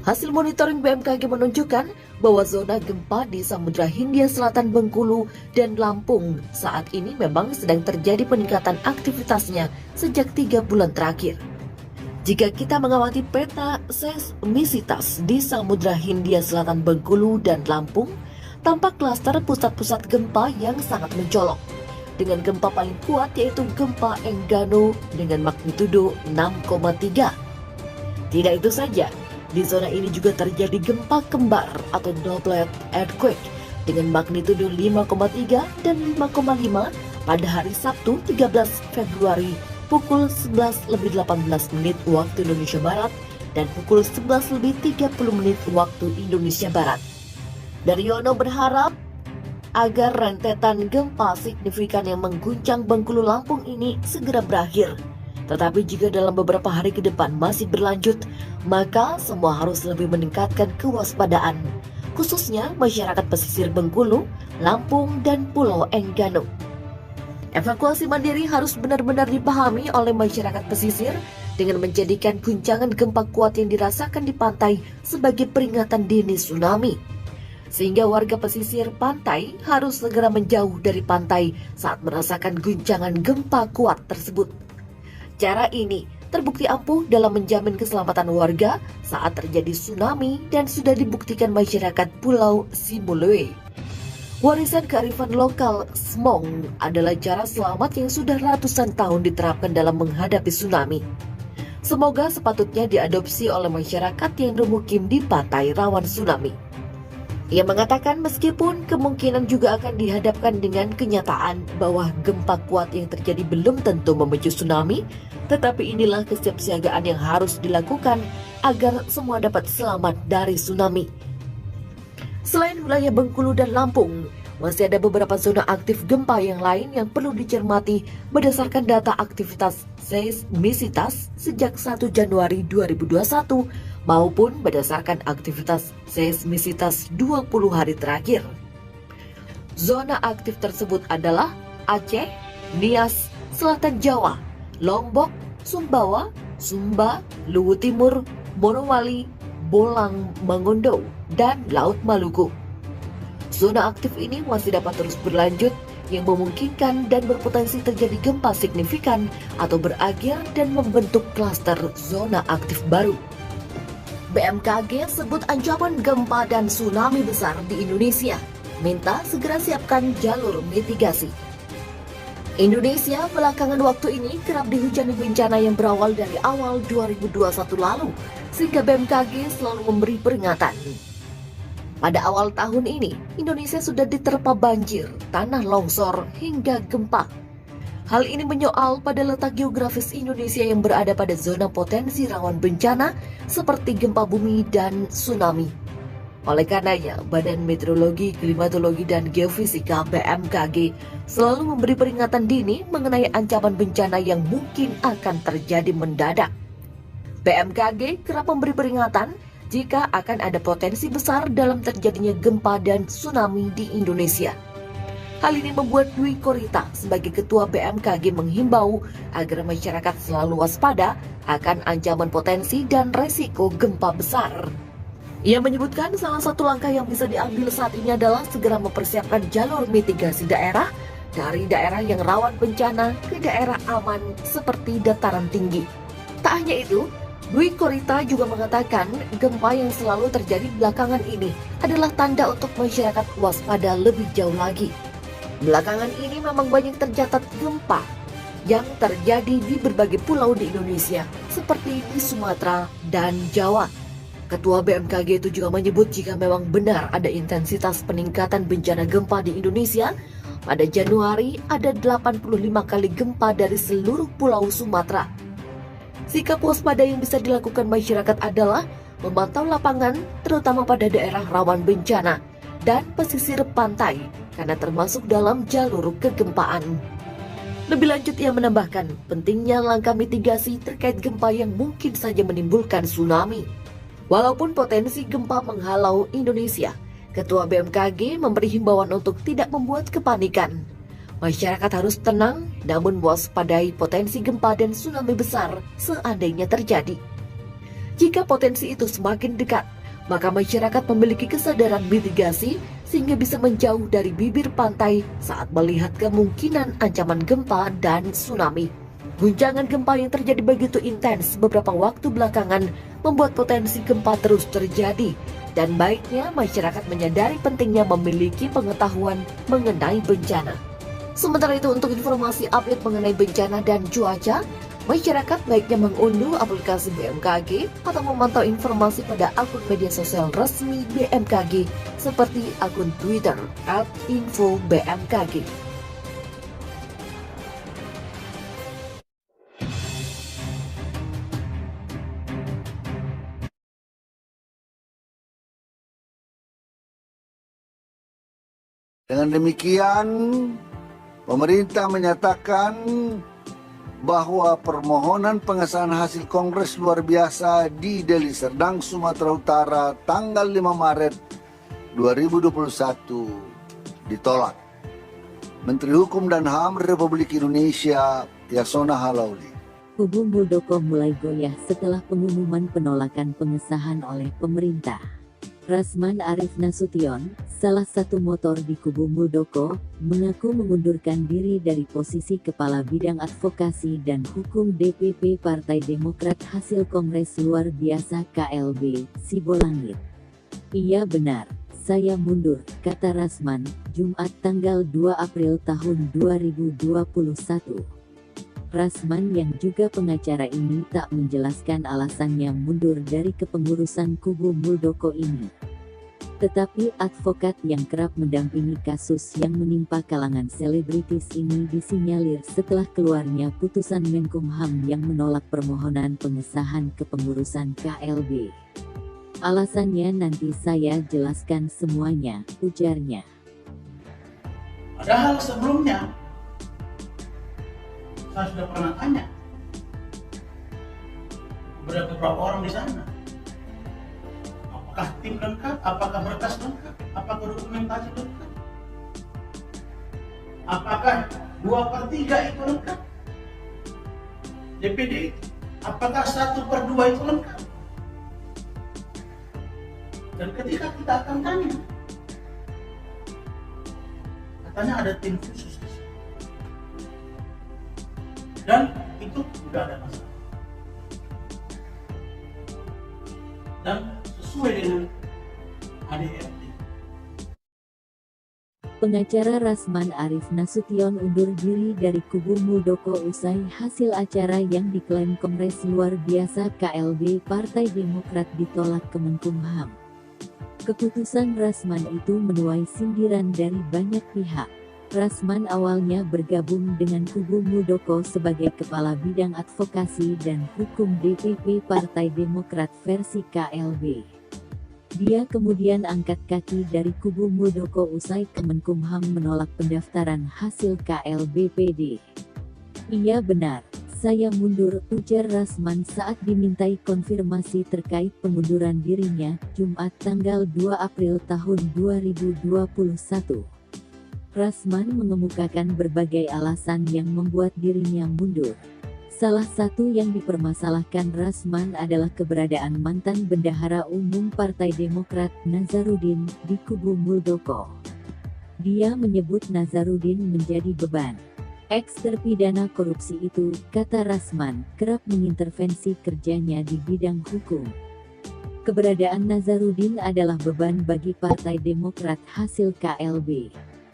Hasil monitoring BMKG menunjukkan bahwa zona gempa di Samudra Hindia Selatan Bengkulu dan Lampung saat ini memang sedang terjadi peningkatan aktivitasnya sejak 3 bulan terakhir. Jika kita mengamati peta seismisitas di Samudra Hindia Selatan Bengkulu dan Lampung, tampak klaster pusat-pusat gempa yang sangat mencolok. Dengan gempa paling kuat yaitu gempa Enggano dengan magnitudo 6,3. Tidak itu saja, di zona ini juga terjadi gempa kembar atau doublet earthquake dengan magnitudo 5,3 dan 5,5 pada hari Sabtu 13 Februari pukul 11:18 waktu Indonesia Barat dan pukul 11:30 waktu Indonesia Barat. Daryono berharap agar rentetan gempa signifikan yang mengguncang Bengkulu Lampung ini segera berakhir. Tetapi jika dalam beberapa hari ke depan masih berlanjut, maka semua harus lebih meningkatkan kewaspadaan, khususnya masyarakat pesisir Bengkulu, Lampung, dan Pulau Enggano. Evakuasi mandiri harus benar-benar dipahami oleh masyarakat pesisir dengan menjadikan guncangan gempa kuat yang dirasakan di pantai sebagai peringatan dini tsunami. Sehingga warga pesisir pantai harus segera menjauh dari pantai saat merasakan guncangan gempa kuat tersebut. Cara ini terbukti ampuh dalam menjamin keselamatan warga saat terjadi tsunami dan sudah dibuktikan masyarakat Pulau Simoloe. Warisan kearifan lokal Smong adalah cara selamat yang sudah ratusan tahun diterapkan dalam menghadapi tsunami. Semoga sepatutnya diadopsi oleh masyarakat yang bermukim di pantai rawan tsunami. Ia mengatakan meskipun kemungkinan juga akan dihadapkan dengan kenyataan bahwa gempa kuat yang terjadi belum tentu memicu tsunami, tetapi inilah kesiapsiagaan yang harus dilakukan agar semua dapat selamat dari tsunami. Selain wilayah Bengkulu dan Lampung, masih ada beberapa zona aktif gempa yang lain yang perlu dicermati berdasarkan data aktivitas seismisitas sejak 1 Januari 2021 maupun berdasarkan aktivitas seismisitas 20 hari terakhir. Zona aktif tersebut adalah Aceh, Nias, Selatan Jawa, Lombok, Sumbawa, Sumba, Luwu Timur, Morowali, Bolang, Mangondo, dan Laut Maluku. Zona aktif ini masih dapat terus berlanjut yang memungkinkan dan berpotensi terjadi gempa signifikan atau berakhir dan membentuk klaster zona aktif baru. BMKG sebut ancaman gempa dan tsunami besar di Indonesia, minta segera siapkan jalur mitigasi. Indonesia belakangan waktu ini kerap dihujani bencana yang berawal dari awal 2021 lalu, sehingga BMKG selalu memberi peringatan. Pada awal tahun ini, Indonesia sudah diterpa banjir, tanah longsor, hingga gempa. Hal ini menyoal pada letak geografis Indonesia yang berada pada zona potensi rawan bencana seperti gempa bumi dan tsunami. Oleh karenanya, Badan Meteorologi, Klimatologi, dan Geofisika BMKG selalu memberi peringatan dini mengenai ancaman bencana yang mungkin akan terjadi mendadak. BMKG kerap memberi peringatan jika akan ada potensi besar dalam terjadinya gempa dan tsunami di Indonesia. Hal ini membuat Dwi Korita sebagai Ketua BMKG menghimbau agar masyarakat selalu waspada akan ancaman potensi dan resiko gempa besar. Ia menyebutkan salah satu langkah yang bisa diambil saat ini adalah segera mempersiapkan jalur mitigasi daerah dari daerah yang rawan bencana ke daerah aman seperti dataran tinggi. Tak hanya itu, Dwi Korita juga mengatakan gempa yang selalu terjadi belakangan ini adalah tanda untuk masyarakat waspada lebih jauh lagi. Belakangan ini memang banyak tercatat gempa yang terjadi di berbagai pulau di Indonesia seperti di Sumatera dan Jawa. Ketua BMKG itu juga menyebut jika memang benar ada intensitas peningkatan bencana gempa di Indonesia, pada Januari ada 85 kali gempa dari seluruh pulau Sumatera. Sikap waspada yang bisa dilakukan masyarakat adalah memantau lapangan terutama pada daerah rawan bencana dan pesisir pantai karena termasuk dalam jalur kegempaan. Lebih lanjut ia menambahkan pentingnya langkah mitigasi terkait gempa yang mungkin saja menimbulkan tsunami. Walaupun potensi gempa menghalau Indonesia, Ketua BMKG memberi himbauan untuk tidak membuat kepanikan. Masyarakat harus tenang namun waspadai potensi gempa dan tsunami besar seandainya terjadi. Jika potensi itu semakin dekat, maka masyarakat memiliki kesadaran mitigasi sehingga bisa menjauh dari bibir pantai saat melihat kemungkinan ancaman gempa dan tsunami. Guncangan gempa yang terjadi begitu intens beberapa waktu belakangan membuat potensi gempa terus terjadi, dan baiknya masyarakat menyadari pentingnya memiliki pengetahuan mengenai bencana. Sementara itu, untuk informasi update mengenai bencana dan cuaca, masyarakat baiknya mengunduh aplikasi BMKG atau memantau informasi pada akun media sosial resmi BMKG seperti akun Twitter @info_bmkg. Dengan demikian, pemerintah menyatakan bahwa permohonan pengesahan hasil Kongres luar biasa di Deli Serdang, Sumatera Utara tanggal 5 Maret 2021 ditolak. Menteri Hukum dan HAM Republik Indonesia Yasona Halauli. Kubu Muldoko mulai goyah setelah pengumuman penolakan pengesahan oleh pemerintah. Rasman Arif Nasution, salah satu motor di kubu Muldoko, mengaku mengundurkan diri dari posisi Kepala Bidang Advokasi dan Hukum DPP Partai Demokrat hasil Kongres Luar Biasa KLB, Sibolangit. Iya benar, saya mundur, kata Rasman, Jumat tanggal 2 April tahun 2021. Rasman yang juga pengacara ini tak menjelaskan alasannya mundur dari kepengurusan kubu Muldoko ini. Tetapi advokat yang kerap mendampingi kasus yang menimpa kalangan selebritis ini disinyalir setelah keluarnya putusan Menkumham yang menolak permohonan pengesahan kepengurusan KLB. Alasannya nanti saya jelaskan semuanya, ujarnya. Padahal sebelumnya saya sudah pernah tanya kepada beberapa orang di sana, apakah tim lengkap, apakah berkas lengkap, apakah dokumentasi lengkap, apakah 2/3 itu lengkap, DPD itu, apakah 1/2 itu lengkap. Dan ketika kita akan tanya, katanya ada tim khusus. Dan itu tidak ada masalah. Dan sesuai dengan ADRT. Pengacara Rasman Arif Nasution undur diri dari kubu Muldoko usai hasil acara yang diklaim Kongres Luar Biasa KLB Partai Demokrat ditolak Kemenkumham. Keputusan Rasman itu menuai sindiran dari banyak pihak. Rasman awalnya bergabung dengan kubu Muldoko sebagai Kepala Bidang Advokasi dan Hukum DPP Partai Demokrat versi KLB. Dia kemudian angkat kaki dari kubu Muldoko usai Kemenkumham menolak pendaftaran hasil KLBPD. Iya benar, saya mundur, ujar Rasman saat dimintai konfirmasi terkait pengunduran dirinya, Jumat tanggal 2 April tahun 2021. Rasman mengemukakan berbagai alasan yang membuat dirinya mundur. Salah satu yang dipermasalahkan Rasman adalah keberadaan mantan Bendahara Umum Partai Demokrat Nazarudin di kubu Muldoko. Dia menyebut Nazarudin menjadi beban. Ex-terpidana korupsi itu, kata Rasman, kerap mengintervensi kerjanya di bidang hukum. Keberadaan Nazarudin adalah beban bagi Partai Demokrat hasil KLB.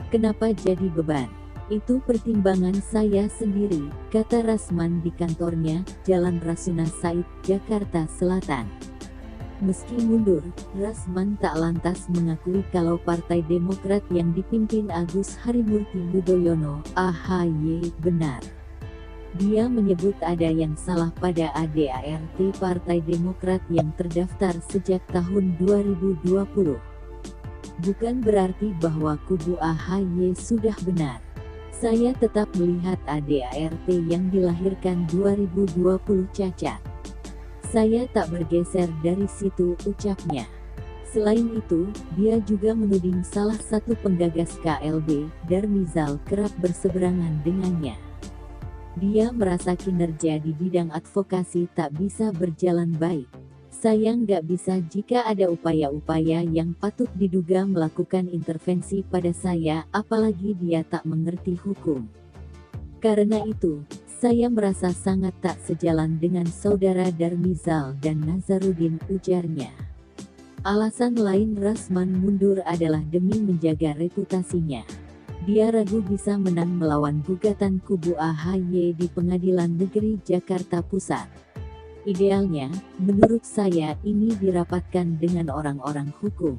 Kenapa jadi beban? Itu pertimbangan saya sendiri, kata Rasman di kantornya, Jalan Rasuna Said, Jakarta Selatan. Meski mundur, Rasman tak lantas mengakui kalau Partai Demokrat yang dipimpin Agus Harimurti Yudhoyono, AHY, benar. Dia menyebut ada yang salah pada ADART Partai Demokrat yang terdaftar sejak tahun 2020. Bukan berarti bahwa kubu AHY sudah benar. Saya tetap melihat ADART yang dilahirkan 2020 cacat. Saya tak bergeser dari situ, ucapnya. Selain itu, dia juga menuding salah satu penggagas KLB, Darmizal, kerap berseberangan dengannya. Dia merasa kinerja di bidang advokasi tak bisa berjalan baik. Saya nggak bisa jika ada upaya-upaya yang patut diduga melakukan intervensi pada saya, apalagi dia tak mengerti hukum. Karena itu, saya merasa sangat tak sejalan dengan saudara Darmizal dan Nazarudin, ujarnya. Alasan lain Rasman mundur adalah demi menjaga reputasinya. Dia ragu bisa menang melawan gugatan kubu AHY di Pengadilan Negeri Jakarta Pusat. Idealnya, menurut saya ini dirapatkan dengan orang-orang hukum.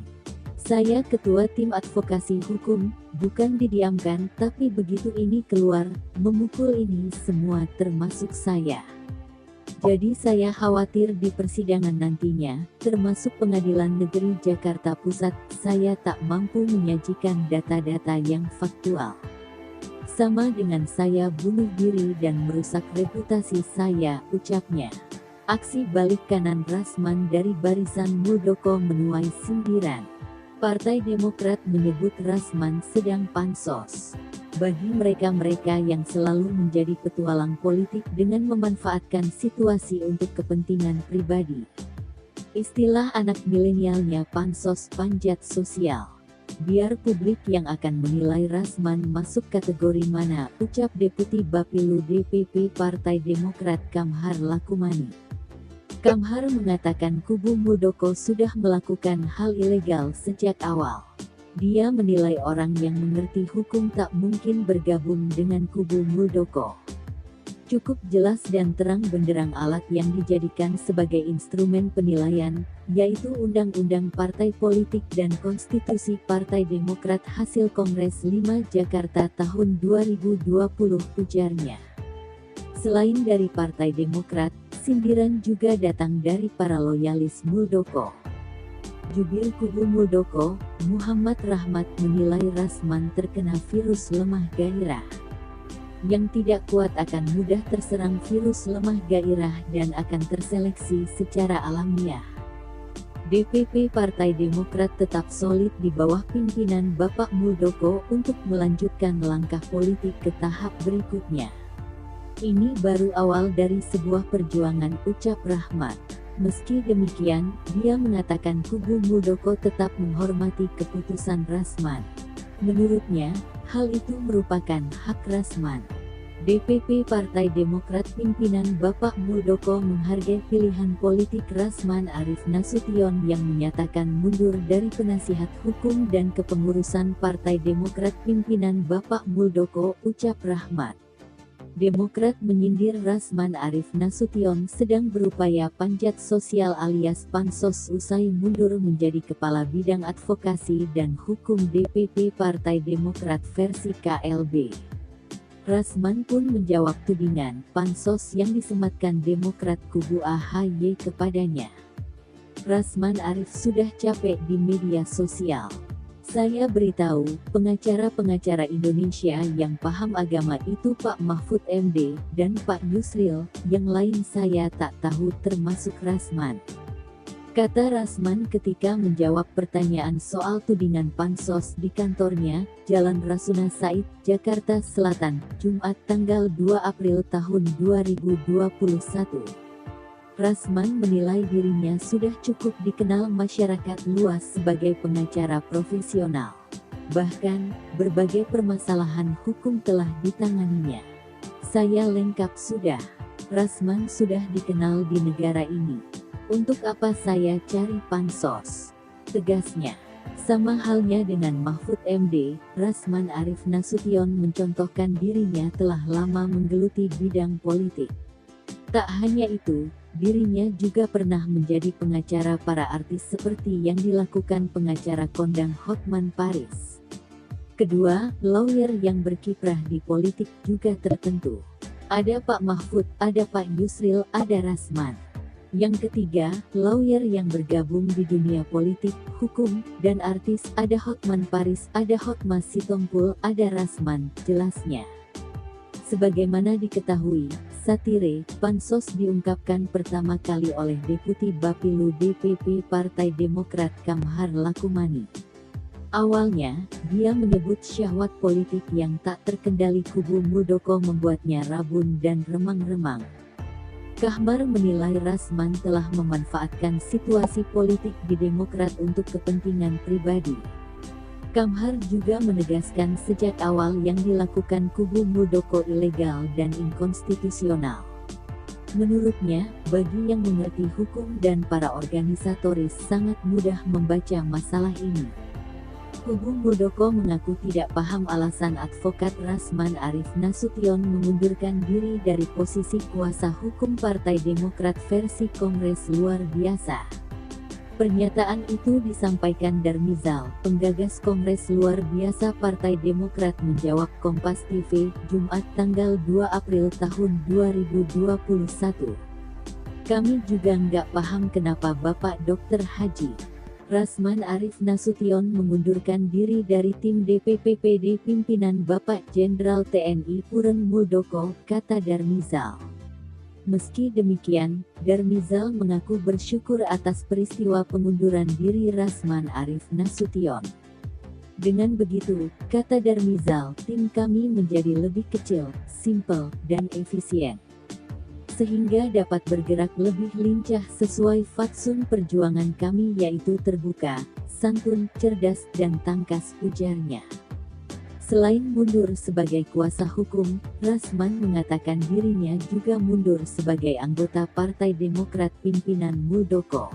Saya ketua tim advokasi hukum, bukan didiamkan, tapi begitu ini keluar, memukul ini semua termasuk saya. Jadi saya khawatir di persidangan nantinya, termasuk Pengadilan Negeri Jakarta Pusat, saya tak mampu menyajikan data-data yang faktual. Sama dengan saya bunuh diri dan merusak reputasi saya, ucapnya. Aksi balik kanan Rasman dari barisan Muldoko menuai sindiran. Partai Demokrat menyebut Rasman sedang pansos. Bagi mereka-mereka yang selalu menjadi petualang politik dengan memanfaatkan situasi untuk kepentingan pribadi. Istilah anak milenialnya pansos panjat sosial. Biar publik yang akan menilai Rasman masuk kategori mana, ucap Deputi Bapilu DPP Partai Demokrat Kamhar Lakumani. Kamhar mengatakan kubu Muldoko sudah melakukan hal ilegal sejak awal. Dia menilai orang yang mengerti hukum tak mungkin bergabung dengan kubu Muldoko. Cukup jelas dan terang benderang alat yang dijadikan sebagai instrumen penilaian, yaitu Undang-Undang Partai Politik dan Konstitusi Partai Demokrat hasil Kongres 5 Jakarta tahun 2020, ujarnya. Selain dari Partai Demokrat, sindiran juga datang dari para loyalis Muldoko. Jubir kubu Muldoko, Muhammad Rahmat menilai Rasman terkena virus lemah gairah. Yang tidak kuat akan mudah terserang virus lemah gairah dan akan terseleksi secara alamiah. DPP Partai Demokrat tetap solid di bawah pimpinan Bapak Muldoko untuk melanjutkan langkah politik ke tahap berikutnya. Ini baru awal dari sebuah perjuangan, ucap Rahmat. Meski demikian, dia mengatakan kubu Muldoko tetap menghormati keputusan Rasman. Menurutnya, hal itu merupakan hak Rasman. DPP Partai Demokrat pimpinan Bapak Muldoko menghargai pilihan politik Rasman Arif Nasution yang menyatakan mundur dari penasihat hukum dan kepengurusan Partai Demokrat pimpinan Bapak Muldoko, ucap Rahmat. Demokrat menyindir Rasman Arif Nasution sedang berupaya panjat sosial alias pansos usai mundur menjadi Kepala Bidang Advokasi dan Hukum DPP Partai Demokrat versi KLB. Rasman pun menjawab tudingan pansos yang disematkan Demokrat kubu AHY kepadanya. Rasman Arif sudah capek di media sosial. Saya beritahu, pengacara-pengacara Indonesia yang paham agama itu Pak Mahfud MD, dan Pak Yusril, yang lain saya tak tahu termasuk Rasman. Kata Rasman ketika menjawab pertanyaan soal tudingan pansos di kantornya, Jalan Rasuna Said, Jakarta Selatan, Jumat tanggal 2 April tahun 2021. Rasman menilai dirinya sudah cukup dikenal masyarakat luas sebagai pengacara profesional. Bahkan, berbagai permasalahan hukum telah ditanganinya. Saya lengkap sudah. Rasman sudah dikenal di negara ini. Untuk apa saya cari pansos? Tegasnya. Sama halnya dengan Mahfud MD, Rasman Arif Nasution mencontohkan dirinya telah lama menggeluti bidang politik. Tak hanya itu, dirinya juga pernah menjadi pengacara para artis seperti yang dilakukan pengacara kondang Hotman Paris. Kedua, lawyer yang berkiprah di politik juga tertentu. Ada Pak Mahfud, ada Pak Yusril, ada Rasman. Yang ketiga, lawyer yang bergabung di dunia politik, hukum, dan artis, ada Hotman Paris, ada Hotmas Sitompul, ada Rasman, jelasnya. Sebagaimana diketahui, Satire, Pansos diungkapkan pertama kali oleh Deputi Bapilu DPP Partai Demokrat Kamhar Lakumani. Awalnya, dia menyebut syahwat politik yang tak terkendali kubu Muldoko membuatnya rabun dan remang-remang. Kamhar menilai Rasman telah memanfaatkan situasi politik di Demokrat untuk kepentingan pribadi. Kamhar juga menegaskan sejak awal yang dilakukan kubu Muldoko ilegal dan inkonstitusional. Menurutnya, bagi yang mengerti hukum dan para organisatoris sangat mudah membaca masalah ini. Kubu Muldoko mengaku tidak paham alasan advokat Rasman Arif Nasution mengundurkan diri dari posisi kuasa hukum Partai Demokrat versi Kongres Luar Biasa. Pernyataan itu disampaikan Darmizal, penggagas Kongres Luar Biasa Partai Demokrat menjawab Kompas TV, Jumat tanggal 2 April tahun 2021. Kami juga nggak paham kenapa Bapak Dr. Haji Rasman Arif Nasution mengundurkan diri dari tim DPP-PD pimpinan Bapak Jenderal TNI Pureng Muldoko, kata Darmizal. Meski demikian, Darmizal mengaku bersyukur atas peristiwa pengunduran diri Rasman Arif Nasution. Dengan begitu, kata Darmizal, tim kami menjadi lebih kecil, simpel, dan efisien. Sehingga dapat bergerak lebih lincah sesuai fatsun perjuangan kami yaitu terbuka, santun, cerdas, dan tangkas, ujarnya. Selain mundur sebagai kuasa hukum, Rasman mengatakan dirinya juga mundur sebagai anggota Partai Demokrat pimpinan Muldoko.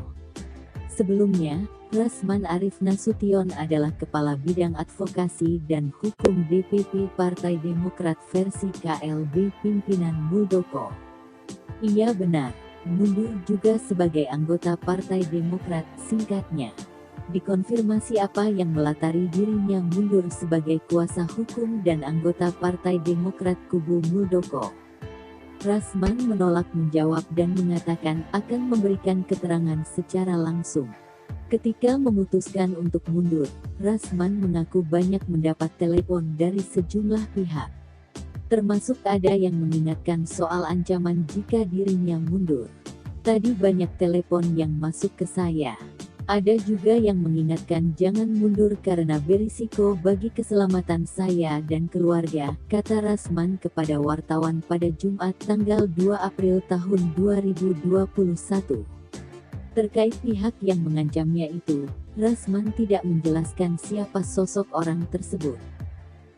Sebelumnya, Rasman Arif Nasution adalah Kepala Bidang Advokasi dan Hukum DPP Partai Demokrat versi KLB pimpinan Muldoko. Ia benar, mundur juga sebagai anggota Partai Demokrat, singkatnya. Dikonfirmasi apa yang melatari dirinya mundur sebagai kuasa hukum dan anggota Partai Demokrat kubu Muldoko. Rasman menolak menjawab dan mengatakan akan memberikan keterangan secara langsung. Ketika memutuskan untuk mundur, Rasman mengaku banyak mendapat telepon dari sejumlah pihak. Termasuk ada yang mengingatkan soal ancaman jika dirinya mundur. Tadi banyak telepon yang masuk ke saya. Ada juga yang mengingatkan jangan mundur karena berisiko bagi keselamatan saya dan keluarga, kata Rasman kepada wartawan pada Jumat tanggal 2 April tahun 2021. Terkait pihak yang mengancamnya itu, Rasman tidak menjelaskan siapa sosok orang tersebut.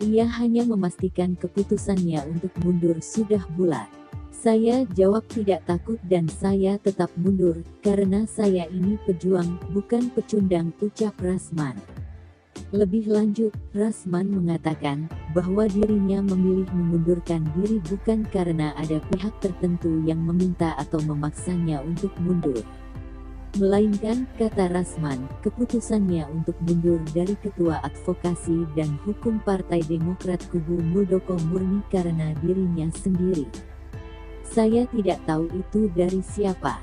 Ia hanya memastikan keputusannya untuk mundur sudah bulat. Saya jawab tidak takut dan saya tetap mundur, karena saya ini pejuang, bukan pecundang, ucap Rasman. Lebih lanjut, Rasman mengatakan bahwa dirinya memilih mengundurkan diri bukan karena ada pihak tertentu yang meminta atau memaksanya untuk mundur. Melainkan, kata Rasman, keputusannya untuk mundur dari Ketua Advokasi dan Hukum Partai Demokrat kubu Muldoko murni karena dirinya sendiri. Saya tidak tahu itu dari siapa.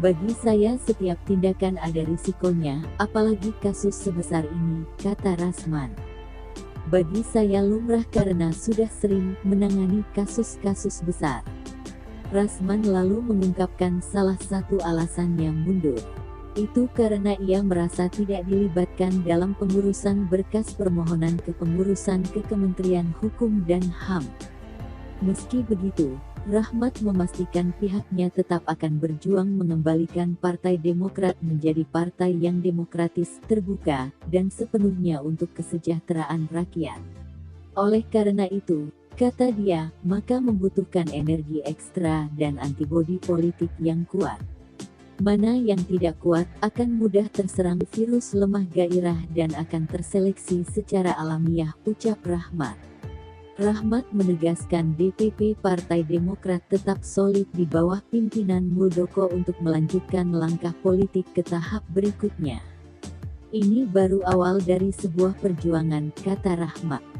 Bagi saya setiap tindakan ada risikonya, apalagi kasus sebesar ini, kata Rasman. Bagi saya lumrah karena sudah sering menangani kasus-kasus besar. Rasman lalu mengungkapkan salah satu alasannya mundur. Itu karena ia merasa tidak dilibatkan dalam pengurusan berkas permohonan kepengurusan ke Kementerian Hukum dan HAM. Meski begitu, Rahmat memastikan pihaknya tetap akan berjuang mengembalikan Partai Demokrat menjadi partai yang demokratis, terbuka, dan sepenuhnya untuk kesejahteraan rakyat. Oleh karena itu, kata dia, maka membutuhkan energi ekstra dan antibodi politik yang kuat. Mana yang tidak kuat akan mudah terserang virus lemah gairah dan akan terseleksi secara alamiah, ucap Rahmat. Rahmat menegaskan DPP Partai Demokrat tetap solid di bawah pimpinan Muldoko untuk melanjutkan langkah politik ke tahap berikutnya. Ini baru awal dari sebuah perjuangan, kata Rahmat.